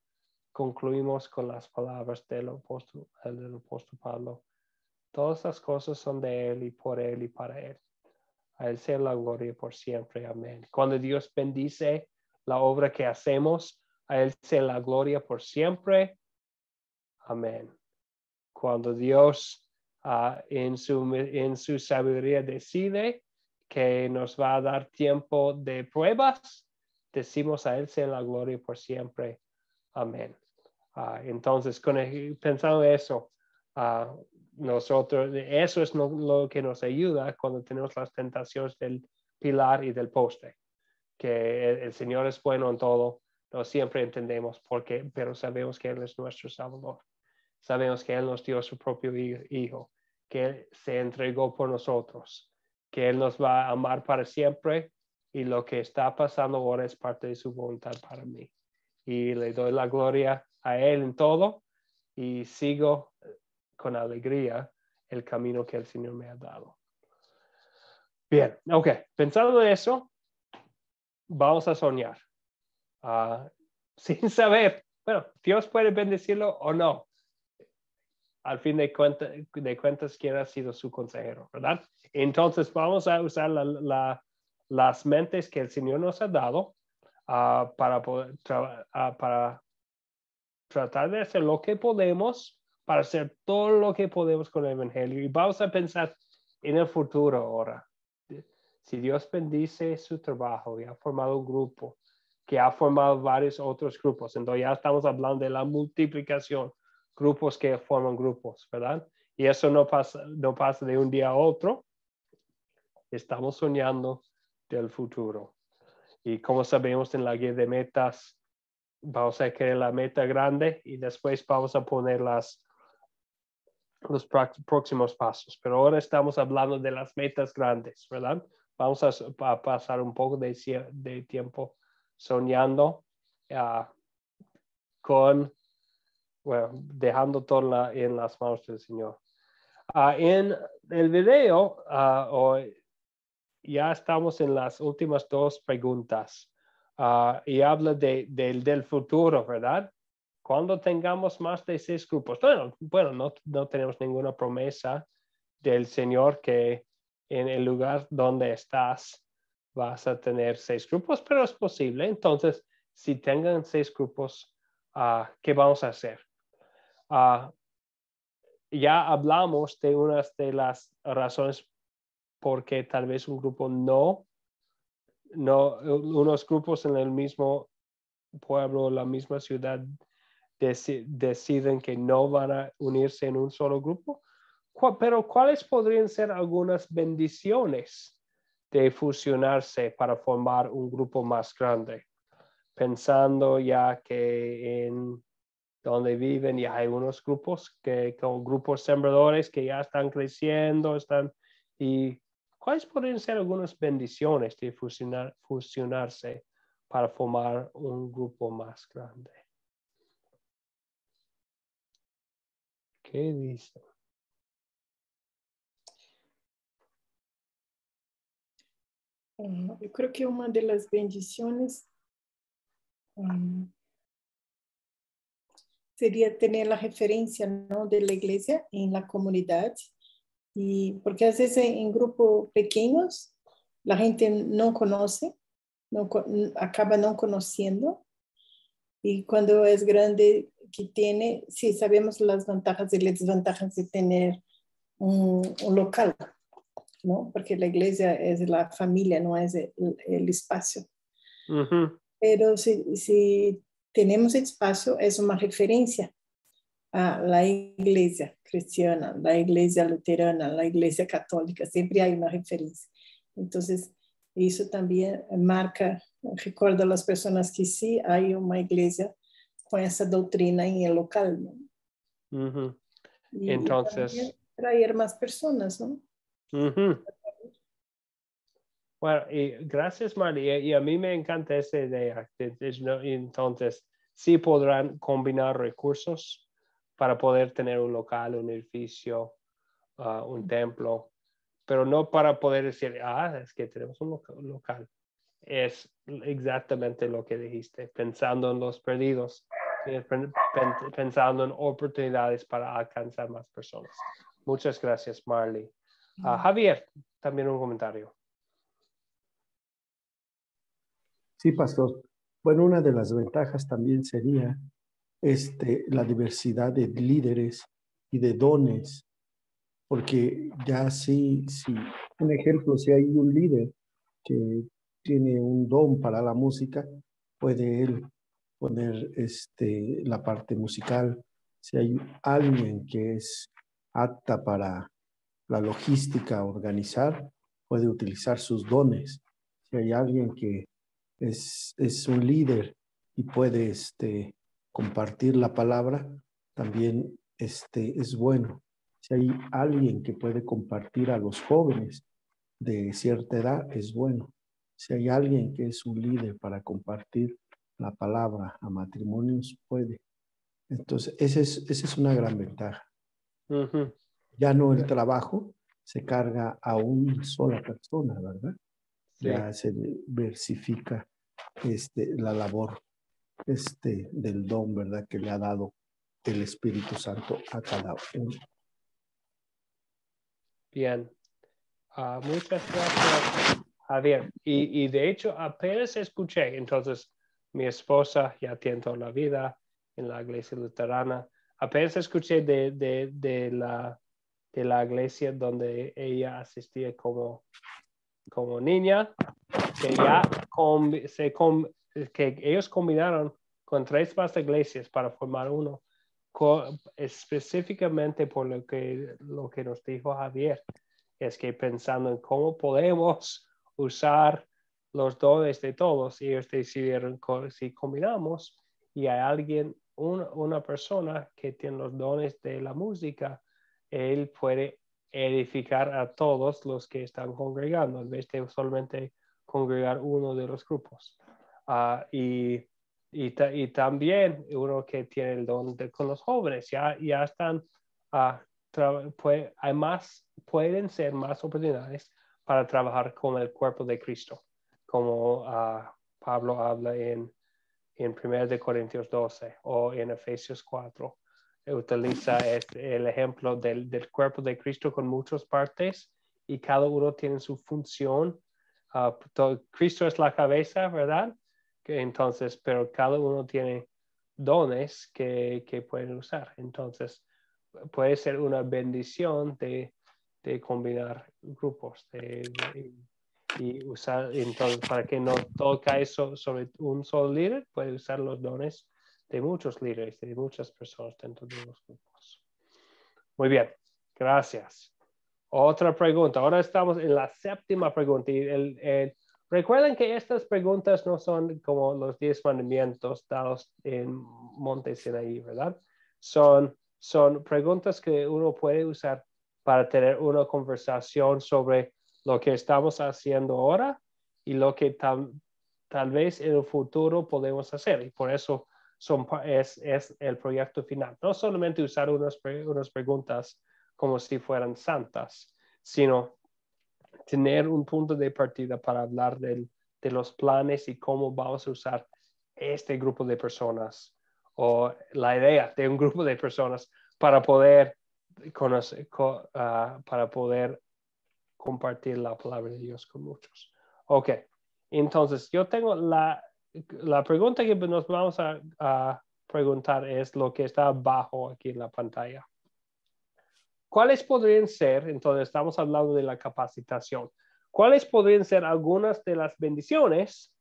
Concluimos con las palabras del apóstol Pablo. Todas las cosas son de Él y por Él y para Él. A Él sea la gloria por siempre. Amén. Cuando Dios bendice la obra que hacemos, a Él sea la gloria por siempre. Amén. Cuando Dios en su sabiduría decide que nos va a dar tiempo de pruebas, decimos a Él sea la gloria por siempre. Amén. Entonces, pensando eso, eso es lo que nos ayuda cuando tenemos las tentaciones del pilar y del poste, que el Señor es bueno en todo, no siempre entendemos por qué, pero sabemos que Él es nuestro Salvador. Sabemos que Él nos dio su propio Hijo, que Él se entregó por nosotros, que Él nos va a amar para siempre y lo que está pasando ahora es parte de su voluntad para mí. Y le doy la gloria a Él en todo y sigo con alegría el camino que el Señor me ha dado. Bien, ok. Pensando en eso, vamos a soñar. Sin saber, bueno, Dios puede bendecirlo o no. Al fin de cuentas, ¿quién ha sido su consejero, verdad? Entonces, vamos a usar las mentes que el Señor nos ha dado para poder para tratar de hacer lo que podemos, para hacer todo lo que podemos con el Evangelio. Y vamos a pensar en el futuro ahora. Si Dios bendice su trabajo y ha formado un grupo, que ha formado varios otros grupos, entonces ya estamos hablando de la multiplicación, grupos que forman grupos, ¿verdad? Y eso no pasa de un día a otro. Estamos soñando del futuro. Y como sabemos en la guía de metas, vamos a crear la meta grande y después vamos a poner los próximos pasos. Pero ahora estamos hablando de las metas grandes, ¿verdad? Vamos a pasar un poco de tiempo soñando dejando todo en las manos del Señor. En el video, ya estamos en las últimas dos preguntas y habla del futuro, ¿verdad? Cuando tengamos más de 6 grupos. Bueno, no tenemos ninguna promesa del Señor que en el lugar donde estás vas a tener 6 grupos, pero es posible. Entonces, si tengan 6 grupos, ¿qué vamos a hacer? Ya hablamos de unas de las razones por qué tal vez un grupo unos grupos en el mismo pueblo, la misma ciudad, deciden que no van a unirse en un solo grupo. Pero ¿cuáles podrían ser algunas bendiciones de fusionarse para formar un grupo más grande? Pensando ya que en donde viven ya hay unos grupos como grupos sembradores que ya están creciendo, y ¿cuáles podrían ser algunas bendiciones de fusionarse para formar un grupo más grande? ¿Qué dice? Yo creo que una de las bendiciones sería tener la referencia, ¿no?, de la iglesia en la comunidad. Y porque a veces en grupos pequeños la gente no conoce, acaba no conociendo. Y cuando es grande, que tiene, sí, sabemos las ventajas y las desventajas de tener un local, ¿no? Porque la iglesia es la familia, no es el espacio. Uh-huh. Pero si tenemos espacio, es una referencia a la iglesia cristiana, la iglesia luterana, la iglesia católica, siempre hay una referencia. Entonces, eso también marca, recuerda a las personas que sí hay una iglesia con esa doctrina en el local, ¿no? Uh-huh. Y entonces, traer más personas, ¿no? Uh-huh. Bueno, y gracias, María. Y a mí me encanta esa idea. Entonces, sí podrán combinar recursos para poder tener un local, un edificio, un templo, pero no para poder decir, es que tenemos un local. Es exactamente lo que dijiste, pensando en los perdidos, pensando en oportunidades para alcanzar más personas. Muchas gracias, Marley. Javier, también un comentario. Sí, pastor. Bueno, una de las ventajas también sería la diversidad de líderes y de dones, porque ya sí, un ejemplo, si hay un líder que tiene un don para la música, puede él poner la parte musical. Si hay alguien que es apta para la logística, organizar, puede utilizar sus dones. Si hay alguien que es un líder y puede compartir la palabra, también es bueno. Si hay alguien que puede compartir a los jóvenes de cierta edad, es bueno. Si hay alguien que es un líder para compartir la palabra a matrimonios, puede. Entonces, esa es una gran ventaja. Uh-huh. Ya no el trabajo se carga a una sola persona, ¿verdad? Sí. Ya se diversifica la labor del don, ¿verdad?, que le ha dado el Espíritu Santo a cada uno. Bien. Muchas gracias, Javier, y de hecho apenas escuché, entonces mi esposa ya tiene toda la vida en la iglesia luterana, apenas escuché de la iglesia donde ella asistía como niña, que ya que ellos combinaron con 3 más iglesias para formar uno, específicamente por lo que nos dijo Javier, es que pensando en cómo podemos usar los dones de todos, y ellos decidieron si combinamos y hay alguien, una persona que tiene los dones de la música, él puede edificar a todos los que están congregando, en vez de solamente congregar uno de los grupos. Y también uno que tiene el don con los jóvenes, ya están, pueden ser más oportunidades para trabajar con el cuerpo de Cristo, como Pablo habla en 1 Corintios 12 o en Efesios 4. Utiliza el ejemplo del cuerpo de Cristo con muchas partes y cada uno tiene su función. Cristo es la cabeza, ¿verdad? Entonces, pero cada uno tiene dones que pueden usar. Entonces, puede ser una bendición de combinar grupos y usar, entonces, para que no todo cae sobre un solo líder, puede usar los dones de muchos líderes, de muchas personas dentro de los grupos. Muy bien, gracias. Otra pregunta. Ahora estamos en la 7ª pregunta. Recuerden que estas preguntas no son como los 10 mandamientos dados en Monte Sinaí, ¿verdad? Son preguntas que uno puede usar para tener una conversación sobre lo que estamos haciendo ahora y lo que tal vez en el futuro podemos hacer. Y por eso es el proyecto final. No solamente usar unas preguntas como si fueran santas, sino tener un punto de partida para hablar de los planes y cómo vamos a usar este grupo de personas o la idea de un grupo de personas para poder para poder compartir la palabra de Dios con muchos. Ok, entonces yo tengo la pregunta que nos vamos a preguntar es lo que está abajo aquí en la pantalla. ¿Cuáles podrían ser, entonces estamos hablando de la capacitación, cuáles podrían ser algunas de las bendiciones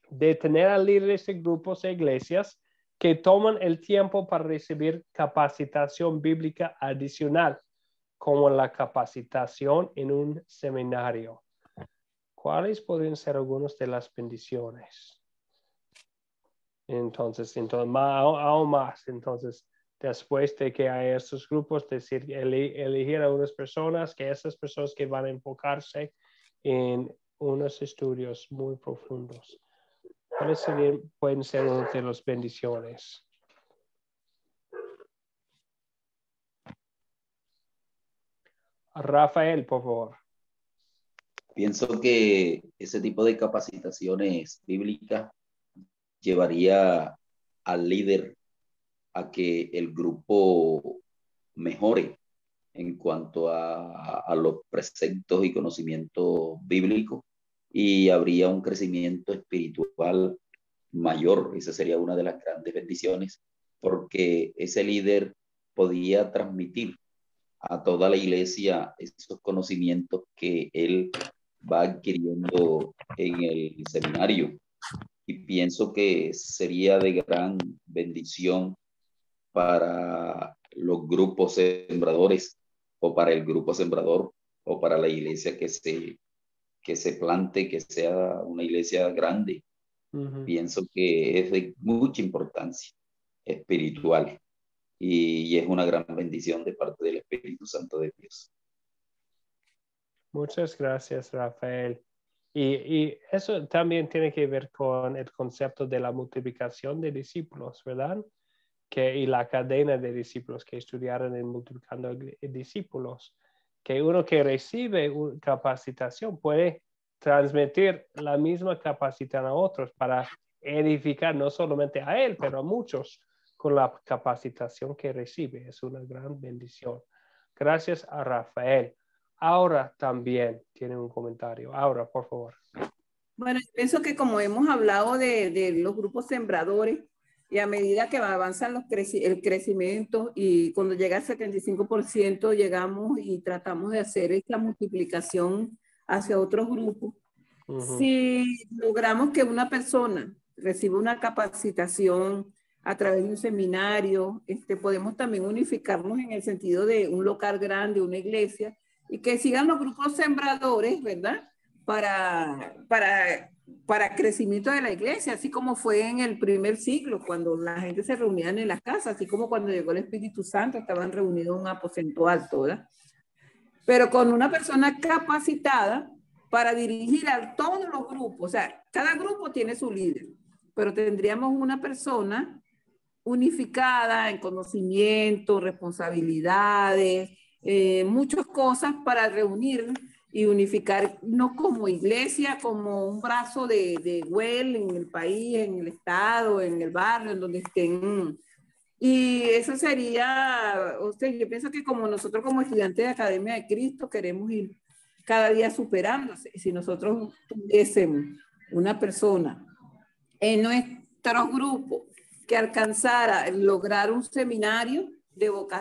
de tener a líderes de grupos e iglesias que toman el tiempo para recibir capacitación bíblica adicional, como la capacitación en un seminario? ¿Cuáles podrían ser algunas de las bendiciones? Entonces aún más, entonces, después de que hay estos grupos, decir, elegir a unas personas, que esas personas que van a enfocarse en unos estudios muy profundos. ¿Cuáles pueden ser una de las bendiciones? Rafael, por favor. Pienso que ese tipo de capacitaciones bíblicas llevaría al líder a que el grupo mejore en cuanto a los preceptos y conocimientos bíblicos, y habría un crecimiento espiritual mayor. Esa sería una de las grandes bendiciones, porque ese líder podía transmitir a toda la iglesia esos conocimientos que él va adquiriendo en el seminario. Y pienso que sería de gran bendición para los grupos sembradores, o para el grupo sembrador, o para la iglesia que se plante, que sea una iglesia grande. Pienso que es de mucha importancia espiritual, y es una gran bendición de parte del Espíritu Santo de Dios. Muchas gracias, Rafael. Y eso también tiene que ver con el concepto de la multiplicación de discípulos, ¿verdad? Y la cadena de discípulos que estudiaron en multiplicando discípulos, que uno que recibe capacitación puede transmitir la misma capacitación a otros para edificar no solamente a él, pero a muchos con la capacitación que recibe. Es una gran bendición. Gracias a Rafael. Aura también tiene un comentario. Aura, por favor. Bueno, yo pienso que como hemos hablado de los grupos sembradores, y a medida que avanzan el crecimiento y cuando llega al 75% llegamos y tratamos de hacer esta multiplicación hacia otros grupos. Si logramos que una persona reciba una capacitación a través de un seminario, podemos también unificarnos en el sentido de un local grande, una iglesia, y que sigan los grupos sembradores, ¿verdad? Para crecimiento de la iglesia, así como fue en el primer siglo, cuando la gente se reunía en las casas, así como cuando llegó el Espíritu Santo, estaban reunidos en un aposento alto, ¿verdad? Pero con una persona capacitada para dirigir a todos los grupos. O sea, cada grupo tiene su líder, pero tendríamos una persona unificada en conocimiento, responsabilidades, muchas cosas para reunir y unificarnos como iglesia, como un brazo de WEL en el país, en el estado, en el barrio, en donde estén. Y eso sería, yo pienso que como nosotros como estudiantes de Academia de Cristo queremos ir cada día superándose. Si nosotros tuviésemos una persona en nuestro grupo que alcanzara lograr un seminario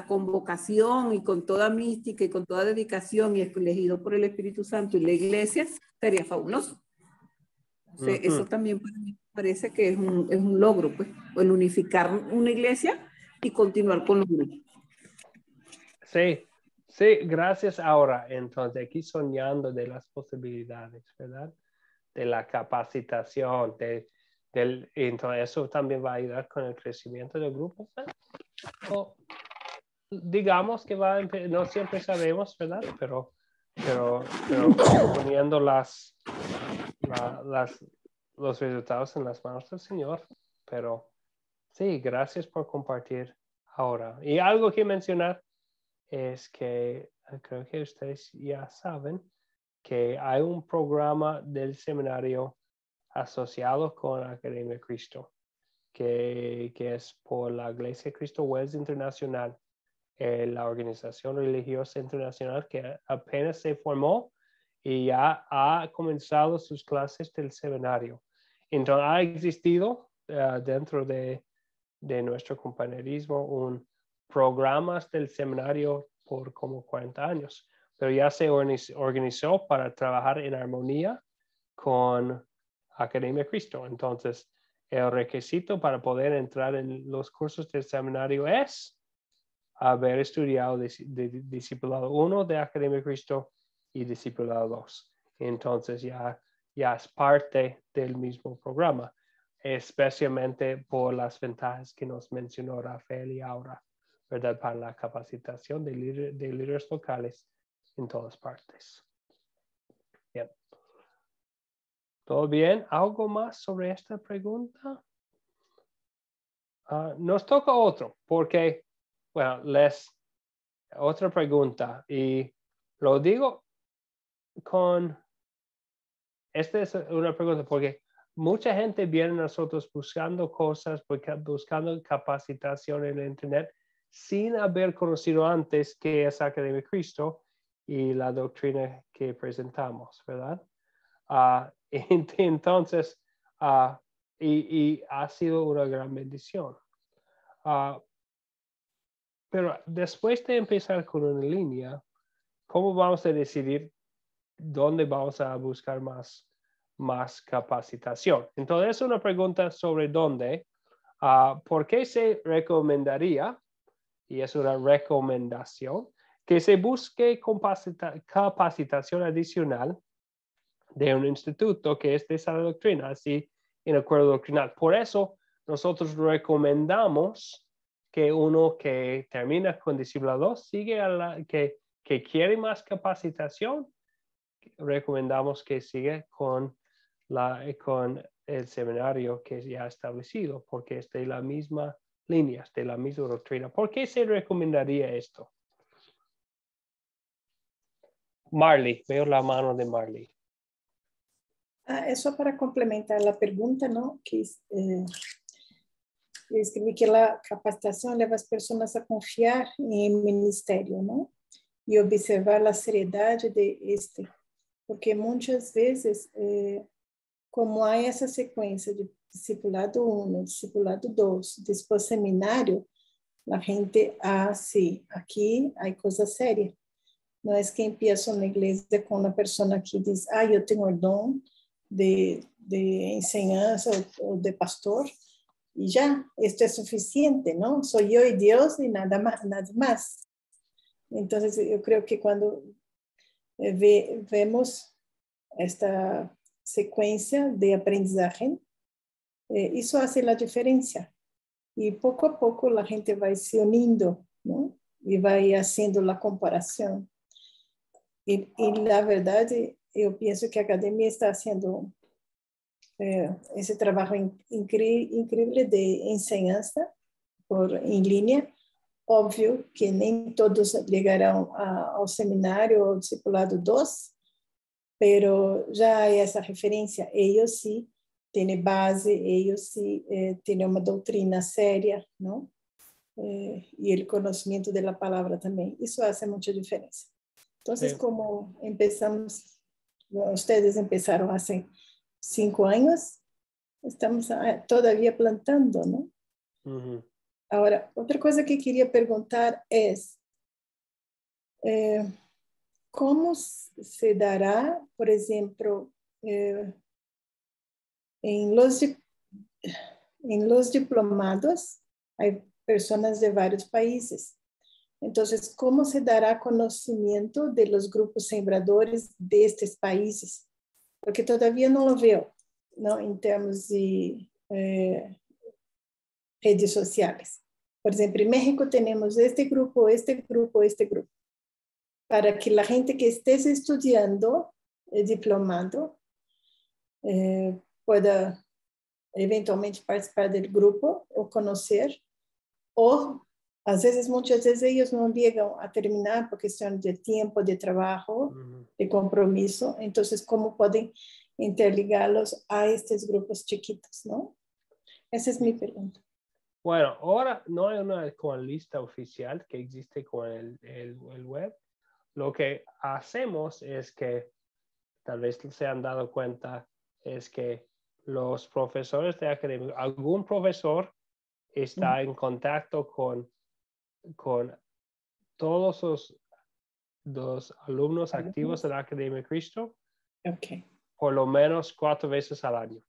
con vocación y con toda mística y con toda dedicación y elegido por el Espíritu Santo y la iglesia, sería fabuloso. Eso también para mí parece que es un logro, pues, el unificar una iglesia y continuar con los grupos. Sí, sí, gracias Aura. Entonces, aquí soñando de las posibilidades, ¿verdad? De la capacitación, entonces eso también va a ayudar con el crecimiento del grupo. O, digamos que no siempre sabemos, ¿verdad? Pero poniendo los resultados en las manos del Señor. Pero sí, gracias por compartir ahora. Y algo que mencionar es que creo que ustedes ya saben que hay un programa del seminario asociado con la Academia de Cristo, que es por la Iglesia Cristo West Internacional, la organización religiosa internacional que apenas se formó y ya ha comenzado sus clases del seminario. Entonces ha existido dentro de nuestro compañerismo programas del seminario por como 40 años, pero ya se organizó para trabajar en armonía con Academia Cristo. Entonces, el requisito para poder entrar en los cursos del seminario es haber estudiado Discipulado 1 de Academia Cristo y Discipulado 2. Entonces, ya es parte del mismo programa, especialmente por las ventajas que nos mencionó Rafael y Aura, ¿verdad? Para la capacitación de líderes locales en todas partes. Bien. ¿Todo bien? ¿Algo más sobre esta pregunta? Nos toca otro, porque, bueno, otra pregunta, y lo digo esta es una pregunta, porque mucha gente viene a nosotros buscando cosas, buscando capacitación en el Internet, sin haber conocido antes qué es Academia de Cristo y la doctrina que presentamos, ¿verdad? Entonces, y ha sido una gran bendición. Pero después de empezar con una línea, ¿cómo vamos a decidir dónde vamos a buscar más capacitación? Entonces, es una pregunta sobre dónde. ¿Por qué se recomendaría, y es una recomendación, que se busque capacitación adicional de un instituto que es de esa doctrina, así en acuerdo doctrinal? Por eso, nosotros recomendamos que uno que termina con discípulo 2 sigue que quiere más capacitación, recomendamos que siga con el seminario que ya ha establecido, porque es de la misma línea, de la misma doctrina. ¿Por qué se recomendaría esto? Marley, veo la mano de Marley. Eso para complementar la pregunta, ¿no? Que eu escrevi que la capacitación lleva a las personas a confiar en el ministerio, ¿no? y observar la seriedad de este. Porque muchas veces, como hay esa secuencia de discipulado 1, discipulado 2, después seminario, la gente, sí, aquí hay cosas serias. No es que empiezo en la iglesia con una persona que dice, yo tengo el don de enseñanza o de pastor, y ya, esto es suficiente, ¿no? Soy yo y Dios y nada más, nada más. Entonces, yo creo que cuando vemos esta secuencia de aprendizaje, eso hace la diferencia. Y poco a poco la gente va se uniendo, ¿no? Y va haciendo la comparación. Y la verdad, yo pienso que la academia está haciendo ese trabajo increíble de enseñanza en línea. Obvio que nem todos llegarán al seminario o discipulado 2, pero ya hay esa referencia. Ellos sí tienen base, ellos sí tienen una doctrina seria, ¿no? Y el conocimiento de la palabra también. Eso hace mucha diferencia. Entonces, como empezamos, ustedes empezaron hace 5 años, estamos todavía plantando, ¿no? Ujú. Ahora, otra cosa que quería preguntar es, ¿cómo se dará, por ejemplo, en los diplomados? Hay personas de varios países. Entonces, ¿cómo se dará conocimiento de los grupos sembradores de estos países? Porque todavía no lo veo, ¿no? En términos de redes sociales. Por ejemplo, en México tenemos este grupo, este grupo, este grupo. Para que la gente que esté estudiando el diplomado pueda eventualmente participar del grupo o conocer, o muchas veces ellos no llegan a terminar por cuestión de tiempo, de trabajo, de compromiso. Entonces, ¿cómo pueden interligarlos a estos grupos chiquitos, no? Esa es mi pregunta. Bueno, ahora no hay una lista oficial que existe con el web. Lo que hacemos es que, tal vez se han dado cuenta, es que los profesores de academia, algún profesor está en contacto con todos los alumnos activos de la Academia de Cristo, por lo menos 4 veces al año.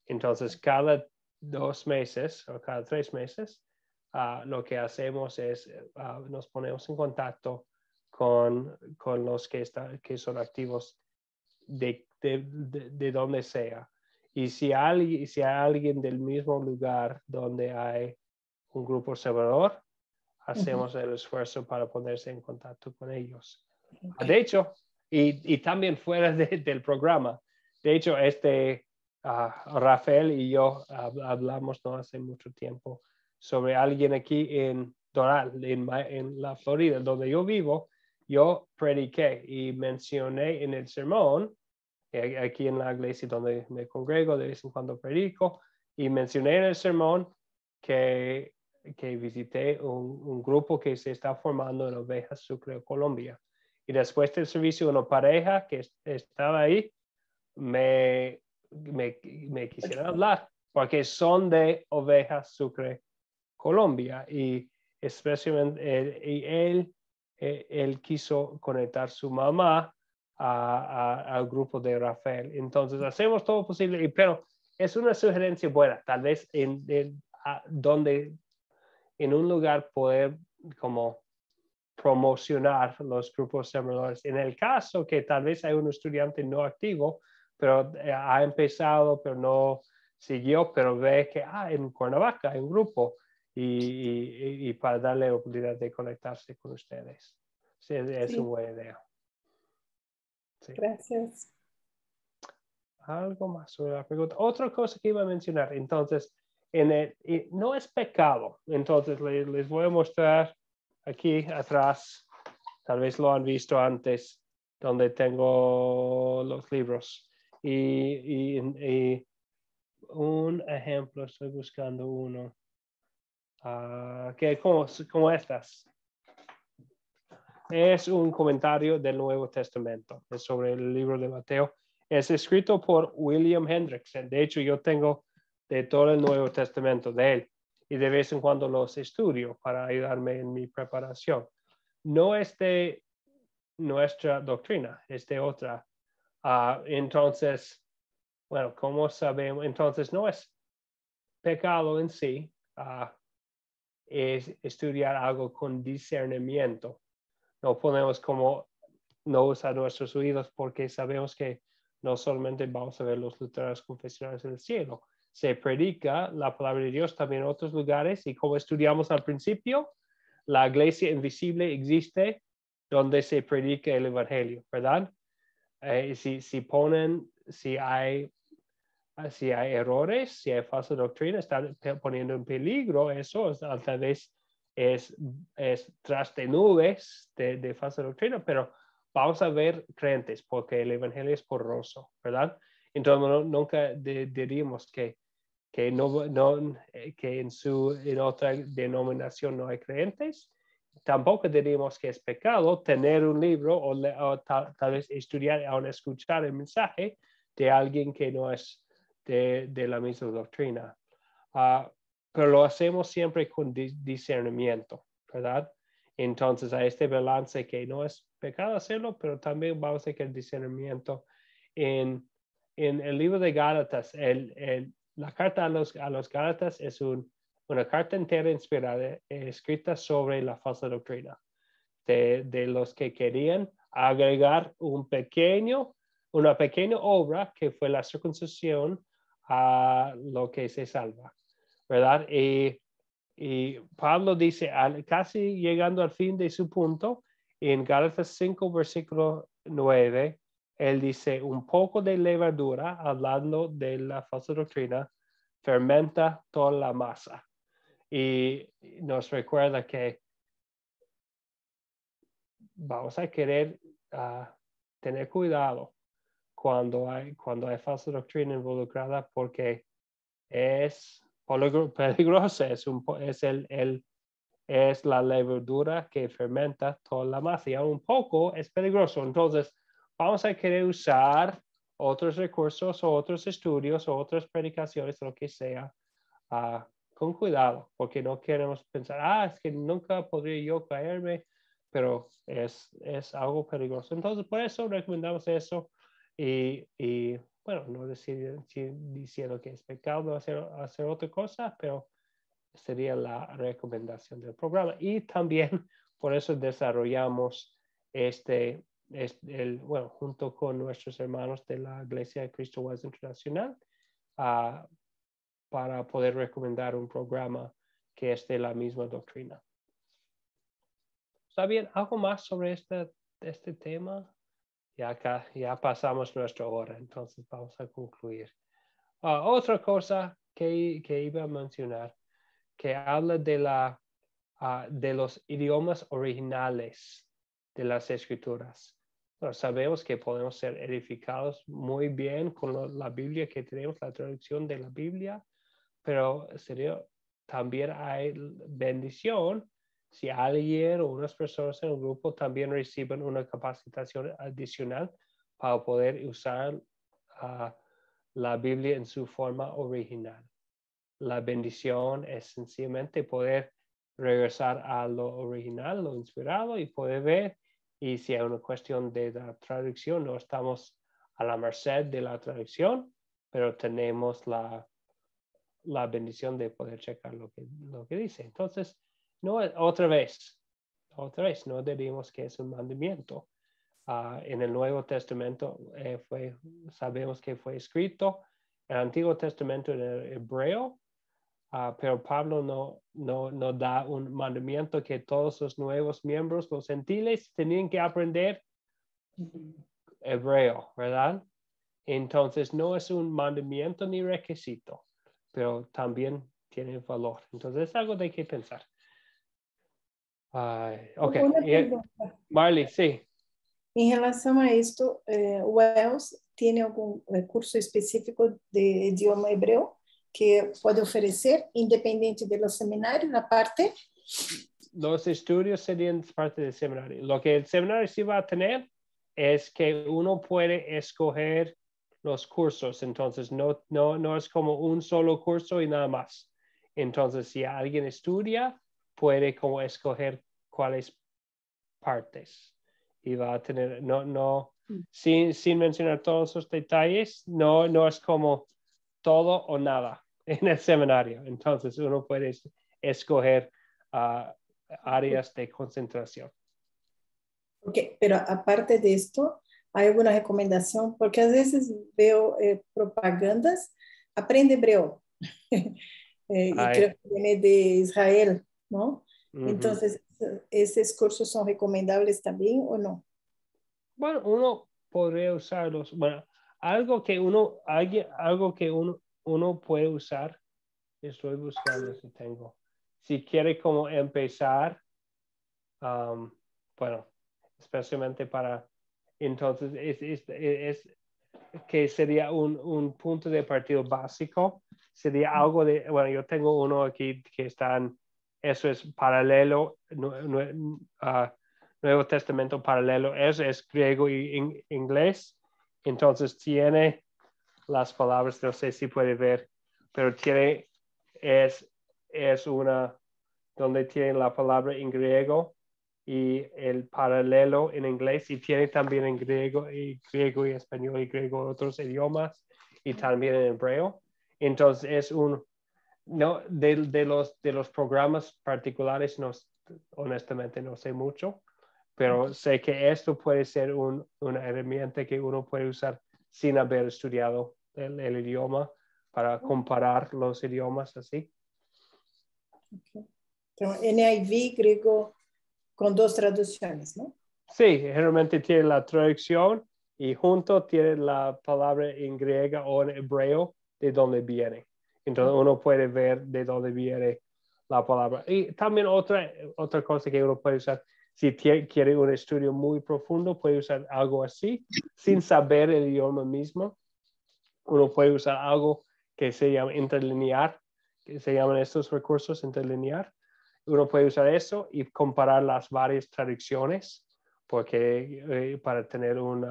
Entonces, cada 2 meses o cada 3 meses, lo que hacemos es nos ponemos en contacto con los que son activos de donde sea. Y si hay alguien del mismo lugar donde hay un grupo observador, hacemos el esfuerzo para ponerse en contacto con ellos. De hecho, y también fuera del programa, de hecho, Rafael y yo hablamos no hace mucho tiempo sobre alguien aquí en Doral, en la Florida, donde yo vivo. Yo prediqué y mencioné en el sermón, aquí en la iglesia donde me congrego, de vez en cuando predico, y mencioné en el sermón que visité un grupo que se está formando en Ovejas Sucre, Colombia. Y después del servicio, una pareja que estaba ahí me quisieron hablar, porque son de Ovejas Sucre, Colombia, y especialmente él quiso conectar su mamá al grupo de Rafael. Entonces hacemos todo posible, pero es una sugerencia buena, tal vez donde en un lugar poder como promocionar los grupos sembradores. En el caso que tal vez hay un estudiante no activo, pero ha empezado, pero no siguió, pero ve que en Cuernavaca hay un grupo y para darle la oportunidad de conectarse con ustedes. Sí, es una buena idea. Sí. Gracias. Algo más sobre la pregunta. Otra cosa que iba a mencionar, entonces, no es pecado. Entonces, les voy a mostrar aquí atrás, tal vez lo han visto antes, donde tengo los libros. Y un ejemplo, estoy buscando uno, que como estas. es un comentario del Nuevo Testamento. Es sobre el libro de Mateo. Es escrito por William Hendrickson. De hecho, yo tengo de todo el Nuevo Testamento de él. Y de vez en cuando los estudio para ayudarme en mi preparación. No es de nuestra doctrina, es de otra. Entonces, bueno, ¿cómo sabemos? Entonces, no es pecado en sí, es estudiar algo con discernimiento. No podemos como no usar nuestros oídos porque sabemos que no solamente vamos a ver los luteranos confesionales en el cielo, se predica la palabra de Dios también en otros lugares y como estudiamos al principio, la iglesia invisible existe donde se predica el evangelio, ¿verdad? Si hay errores, si hay falsa doctrina, están poniendo en peligro eso, tal vez es tras de nubes de falsa doctrina, pero vamos a ver creyentes porque el evangelio es porroso, ¿verdad? Entonces nunca diríamos que en otra denominación no hay creyentes. Tampoco diríamos que es pecado tener un libro o tal vez estudiar o escuchar el mensaje de alguien que no es de la misma doctrina. Pero lo hacemos siempre con discernimiento, ¿verdad? Entonces, a este balance que no es pecado hacerlo, pero también vamos a hacer discernimiento. En el libro de Gálatas, la carta a los Gálatas es una carta entera inspirada, escrita sobre la falsa doctrina de los que querían agregar una pequeña obra que fue la circuncisión a lo que se salva, ¿verdad? Y Pablo dice, casi llegando al fin de su punto, en Gálatas 5, versículo 9, él dice, un poco de levadura, hablando de la falsa doctrina, fermenta toda la masa. Y nos recuerda que vamos a querer tener cuidado cuando hay falsa doctrina involucrada porque es peligrosa, es la levadura que fermenta toda la masa y un poco es peligroso. Entonces, vamos a querer usar otros recursos o otros estudios o otras predicaciones, lo que sea, con cuidado, porque no queremos pensar, es que nunca podría yo caerme, pero es algo peligroso. Entonces, por eso recomendamos eso y bueno, no diciendo que es pecado hacer otra cosa, pero sería la recomendación del programa. Y también por eso desarrollamos junto con nuestros hermanos de la Iglesia de Cristo West Internacional, para poder recomendar un programa que es de la misma doctrina. ¿Está bien? ¿Algo más sobre este tema? Ya pasamos nuestra hora, entonces vamos a concluir. Otra cosa que iba a mencionar, que habla de los idiomas originales de las escrituras. Bueno, sabemos que podemos ser edificados muy bien con la Biblia que tenemos, la traducción de la Biblia, pero también hay bendición si alguien o unas personas en el grupo también reciben una capacitación adicional para poder usar la Biblia en su forma original. La bendición es sencillamente poder regresar a lo original, lo inspirado y poder ver. Y si hay una cuestión de la traducción, no estamos a la merced de la traducción, pero tenemos la bendición de poder checar lo que dice. Entonces, otra vez, no diríamos que es un mandamiento. En el Nuevo Testamento sabemos que fue escrito en el Antiguo Testamento en el hebreo, pero Pablo no da un mandamiento que todos los nuevos miembros, los gentiles, tenían que aprender hebreo, ¿verdad? Entonces no es un mandamiento ni requisito, pero también tiene valor. Entonces es algo de que pensar. Ok. Una pregunta. Marley, sí. Em relação a isto, Wells tem algum curso específico de idioma hebreu que pode oferecer, independente do seminário, na parte? los estudios serían parte del seminario. Lo que el seminario sí va a tener es que uno puede escoger los cursos. Entonces, no es como un solo curso y nada más. Entonces, si alguien estudia, puede como escoger cuáles partes. Y va a tener, sin mencionar todos esos detalles, no es como todo o nada en el seminario. Entonces, uno puede escoger áreas de concentración. Ok, pero aparte de esto, ¿hay alguna recomendación? Porque a veces veo propagandas, aprende hebreo. Y creo que viene de Israel, ¿no? Entonces, ¿esos cursos son recomendables también o no? Bueno, uno podría usarlos. Bueno, algo que uno puede usar, estoy buscando si tengo. Si quiere como empezar, bueno, especialmente para, entonces es que sería un punto de partido básico. Sería algo de, bueno, yo tengo uno aquí que están, eso es paralelo, Nuevo Testamento paralelo, es griego y inglés. Entonces tiene las palabras, no sé si puede ver, pero tiene, es una, donde tiene la palabra en griego y el paralelo en inglés, y tiene también en griego y español y griego otros idiomas, y también en hebreo. Entonces es no, de los programas particulares, honestamente no sé mucho, pero sé que esto puede ser una herramienta que uno puede usar sin haber estudiado el idioma para comparar los idiomas así. Okay. Então, NIV griego con dos traducciones, ¿no? Sí, generalmente tiene la traducción y junto tiene la palabra en griega o en hebreo de dónde viene. Entonces uno puede ver de dónde viene la palabra. Y también otra cosa que uno puede usar, si quiere un estudio muy profundo, puede usar algo así, sin saber el idioma mismo. Uno puede usar algo que se llama interlinear, que se llaman estos recursos interlinear. Uno puede usar eso y comparar las varias traducciones, porque para tener un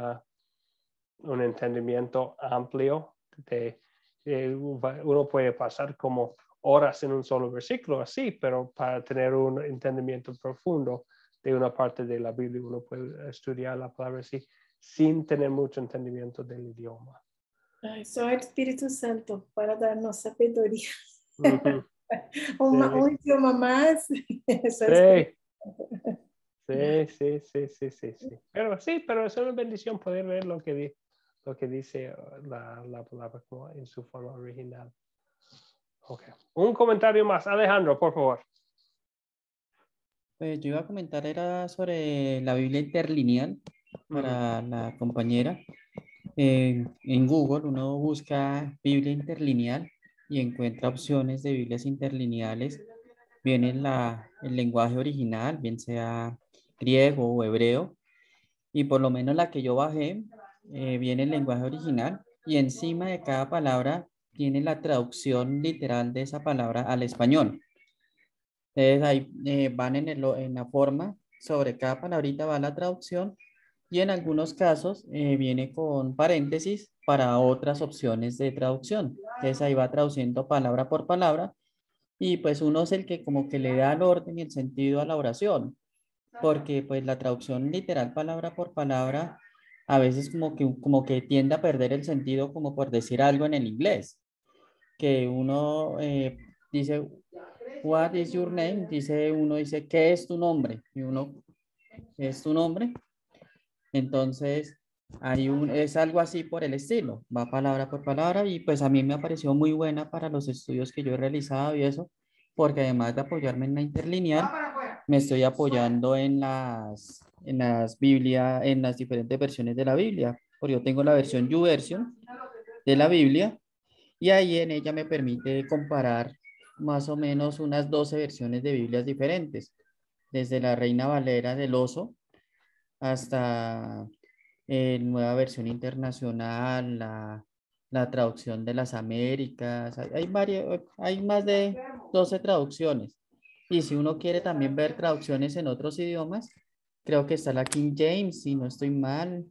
entendimiento amplio, uno puede pasar como horas en un solo versículo así, pero para tener un entendimiento profundo de una parte de la Biblia, uno puede estudiar la palabra así sin tener mucho entendimiento del idioma. Ay, só o Espírito Santo para darnos sabedoria. Uh-huh. Un idioma más. Sí. Pero es una bendición poder ver lo que dice la palabra en su forma original. Okay. Un comentario más. Alejandro, por favor. Pues yo iba a comentar era sobre la Biblia interlineal para la compañera. En Google uno busca Biblia interlineal y encuentra opciones de Biblias interlineales. Viene el lenguaje original, bien sea griego o hebreo, y por lo menos la que yo bajé, viene el lenguaje original y encima de cada palabra tiene la traducción literal de esa palabra al español. Entonces ahí van en la forma, sobre cada palabrita va la traducción y en algunos casos viene con paréntesis para otras opciones de traducción. Entonces ahí va traduciendo palabra por palabra y pues uno es el que como que le da el orden y el sentido a la oración, porque pues la traducción literal palabra por palabra a veces como que tiende a perder el sentido como por decir algo en el inglés, que uno dice, what is your name? Uno dice, ¿qué es tu nombre? Y uno, ¿qué es tu nombre? Entonces, es algo así por el estilo, va palabra por palabra y pues a mí me ha parecido muy buena para los estudios que yo he realizado y eso, porque además de apoyarme en la interlineal, me estoy apoyando en las Biblia, en las diferentes versiones de la Biblia, porque yo tengo la versión YouVersion de la Biblia y ahí en ella me permite comparar más o menos unas 12 versiones de Biblias diferentes, desde la Reina Valera del Oso hasta nueva versión internacional, la traducción de las Américas, hay más de 12 traducciones. Y si uno quiere también ver traducciones en otros idiomas, creo que está la King James, si no estoy mal.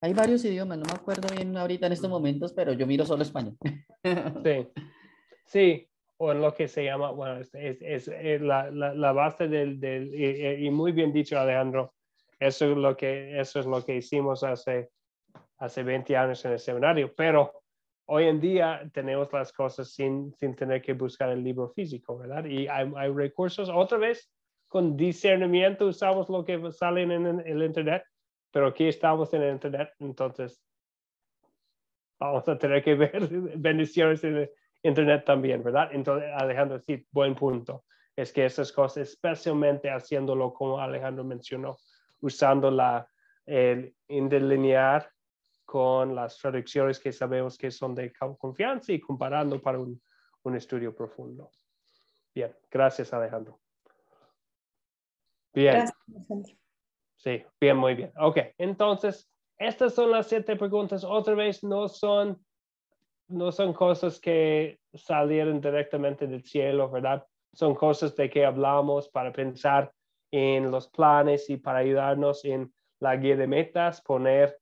Hay varios idiomas, no me acuerdo bien ahorita en estos momentos, pero yo miro solo español. Sí, sí, o en lo que se llama, bueno, es la base y muy bien dicho, Alejandro, eso es lo que hicimos hace 20 años en el seminario, pero hoy en día tenemos las cosas sin tener que buscar el libro físico, ¿verdad? Y hay recursos, otra vez, con discernimiento usamos lo que sale en el Internet, pero aquí estamos en el Internet, entonces vamos a tener que ver bendiciones en el Internet también, ¿verdad? Entonces, Alejandro, sí, buen punto. Es que esas cosas, especialmente haciéndolo como Alejandro mencionó, usando el interlinear con las traducciones que sabemos que son de confianza y comparando para un estudio profundo. Bien, gracias, Alejandro. Bien. Gracias, Alejandro. Sí, bien, muy bien. Ok, entonces, estas son las 7 preguntas. Otra vez, no son cosas que salieron directamente del cielo, ¿verdad? Son cosas de que hablamos para pensar en los planes y para ayudarnos en la guía de metas, poner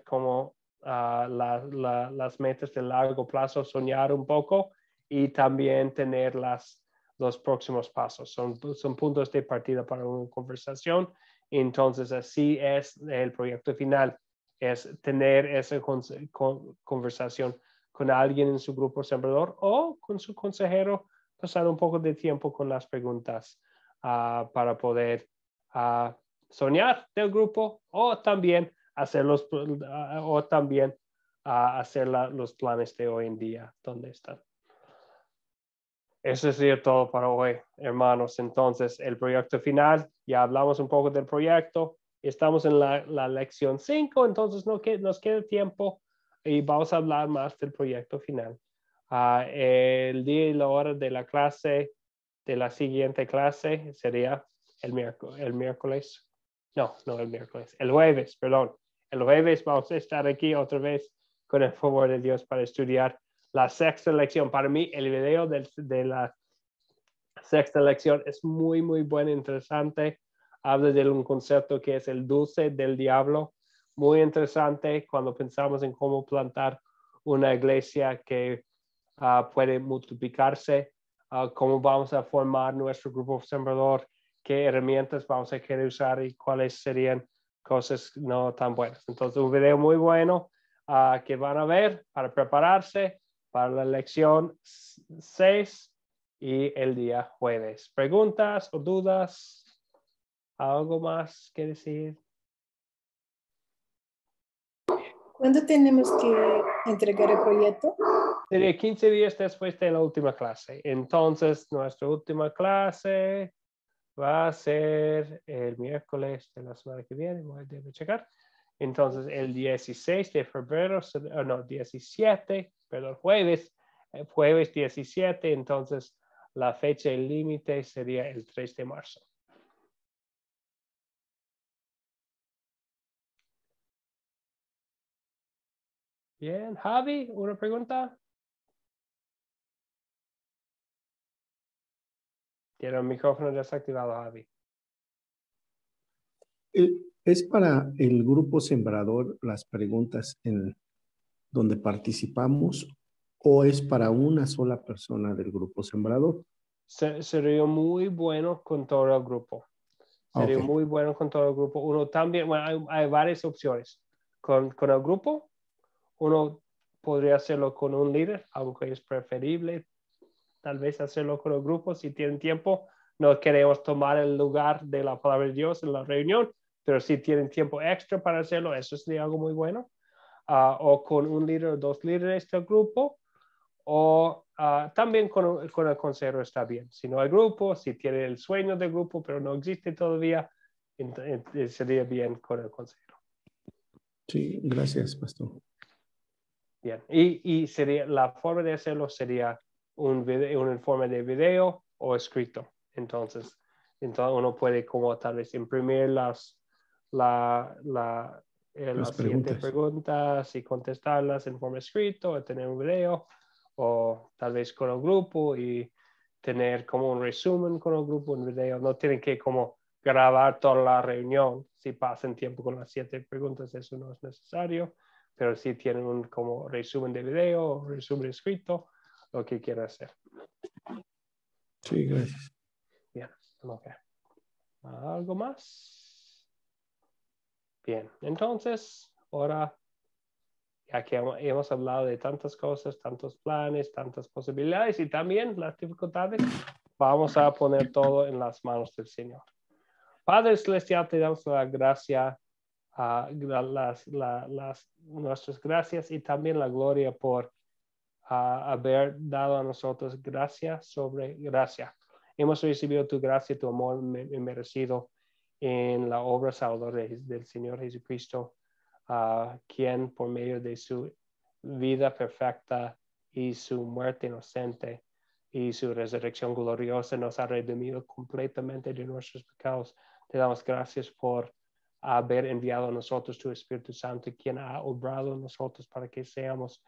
como las metas de largo plazo, soñar un poco y también tener los próximos pasos. Son puntos de partida para una conversación. Entonces, así es el proyecto final, es tener esa conversación con alguien en su grupo sembrador o con su consejero, pasar un poco de tiempo con las preguntas para poder soñar del grupo o también hacer los planes de hoy en día, ¿dónde están? Eso sería todo para hoy, hermanos. Entonces, el proyecto final, ya hablamos un poco del proyecto. Estamos en la lección 5, entonces nos queda tiempo y vamos a hablar más del proyecto final. El día y la hora de la clase, de la siguiente clase, sería el miércoles. No el miércoles. El jueves, perdón. El jueves vamos a estar aquí otra vez con el favor de Dios para estudiar la 6ª lección. Para mí, el video de la 6ª lección es muy, muy bueno, interesante. Habla de un concepto que es el dulce del diablo. Muy interesante cuando pensamos en cómo plantar una iglesia que puede multiplicarse, cómo vamos a formar nuestro grupo sembrador, qué herramientas vamos a querer usar y cuáles serían cosas no tan buenas. Entonces, un video muy bueno que van a ver para prepararse para la lección 6 y el día jueves. ¿Preguntas o dudas? ¿Algo más que decir? ¿Cuándo tenemos que entregar el proyecto? Sería 15 días después de la última clase. Entonces, nuestra última clase va a ser el miércoles de la semana que viene. Debo checar. Entonces, el 16 de febrero, no, 17, perdón, jueves 17. Entonces, la fecha límite sería el 3 de marzo. Bien, Javi, ¿una pregunta? Tiene el micrófono desactivado, Javi. ¿Es para el grupo sembrador las preguntas en donde participamos o es para una sola persona del grupo sembrador? Sería muy bueno con todo el grupo. Sería Okay. muy bueno con todo el grupo. Uno también, bueno, hay varias opciones. Con el grupo, uno podría hacerlo con un líder, aunque es preferible tal vez hacerlo con el grupo si tienen tiempo. No queremos tomar el lugar de la palabra de Dios en la reunión, pero si tienen tiempo extra para hacerlo, eso sería algo muy bueno. O con un líder o 2 líderes del grupo, o también con el consejero está bien. Si no hay grupo, si tiene el sueño del grupo, pero no existe todavía, sería bien con el consejero. Sí, gracias, pastor. Bien, y sería, la forma de hacerlo sería un informe de video o escrito. Entonces uno puede como tal vez imprimir las 7 preguntas y contestarlas en forma escrito o tener un video o tal vez con el grupo y tener como un resumen con el grupo, un video. No tienen que como grabar toda la reunión. Si pasan tiempo con las 7 preguntas, eso no es necesario. Pero si tienen un como resumen de video, resumen escrito, lo que quieran hacer. Sí, gracias. Bien, ok. ¿Algo más? Bien, entonces, ahora, ya que hemos hablado de tantas cosas, tantos planes, tantas posibilidades y también las dificultades, vamos a poner todo en las manos del Señor. Padre Celestial, te damos la gracia, nuestras gracias y también la gloria por haber dado a nosotros gracia sobre gracia. Hemos recibido tu gracia, tu amor merecido en la obra salvadora del Señor Jesucristo, quien por medio de su vida perfecta y su muerte inocente y su resurrección gloriosa nos ha redimido completamente de nuestros pecados. Te damos gracias por haber enviado a nosotros tu Espíritu Santo, quien ha obrado en nosotros para que seamos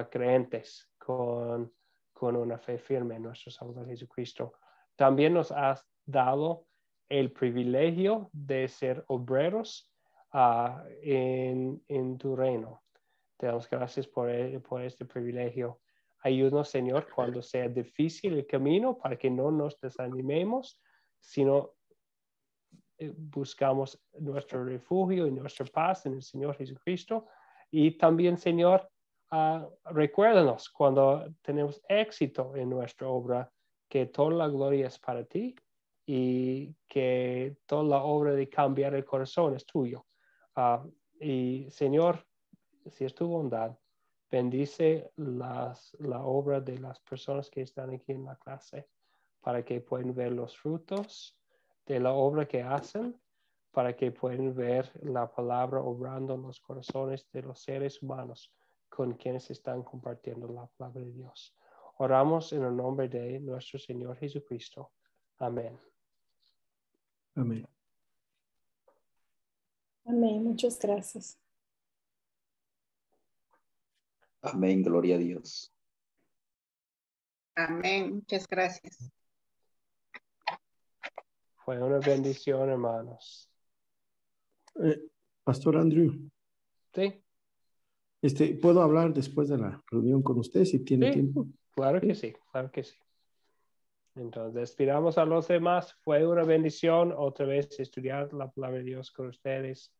creyentes con una fe firme en nuestro Salvador Jesucristo. También nos has dado el privilegio de ser obreros en tu reino. Te damos gracias por este privilegio. Ayúdanos, Señor, cuando sea difícil el camino, para que no nos desanimemos, sino buscamos nuestro refugio y nuestra paz en el Señor Jesucristo. Y también, Señor, recuérdanos cuando tenemos éxito en nuestra obra, que toda la gloria es para ti y que toda la obra de cambiar el corazón es tuyo. Y Señor, si es tu bondad, bendice la obra de las personas que están aquí en la clase para que puedan ver los frutos de la obra que hacen, para que puedan ver la palabra obrando en los corazones de los seres humanos con quienes están compartiendo la palabra de Dios. Oramos en el nombre de nuestro Señor Jesucristo. Amén. Amén. Amén. Muchas gracias. Amén, gloria a Dios. Amén. Muchas gracias. Fue una bendición, hermanos. Pastor Andrew, ¿Sí? ¿puedo hablar después de la reunión con usted si tiene tiempo? Claro que sí, claro que sí. Entonces, despidamos a los demás. Fue una bendición otra vez estudiar la palabra de Dios con ustedes,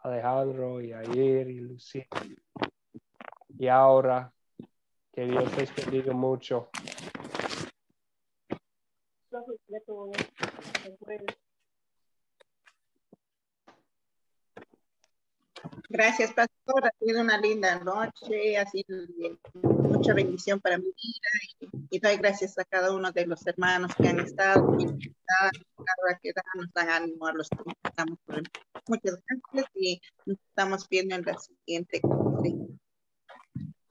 Alejandro y Ayer y Lucía. Y ahora, que Dios les bendiga mucho. Gracias, pastor. Ha sido una linda noche, ha sido mucha bendición para mi vida y doy gracias a cada uno de los hermanos que han estado y cada que nos dan ánimo a los que estamos por él. Muchas gracias y nos estamos viendo en la siguiente.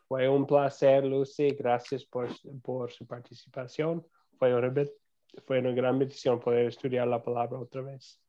Fue un placer, Lucy. Gracias por su participación. Fue una gran bendición poder estudiar la palabra otra vez.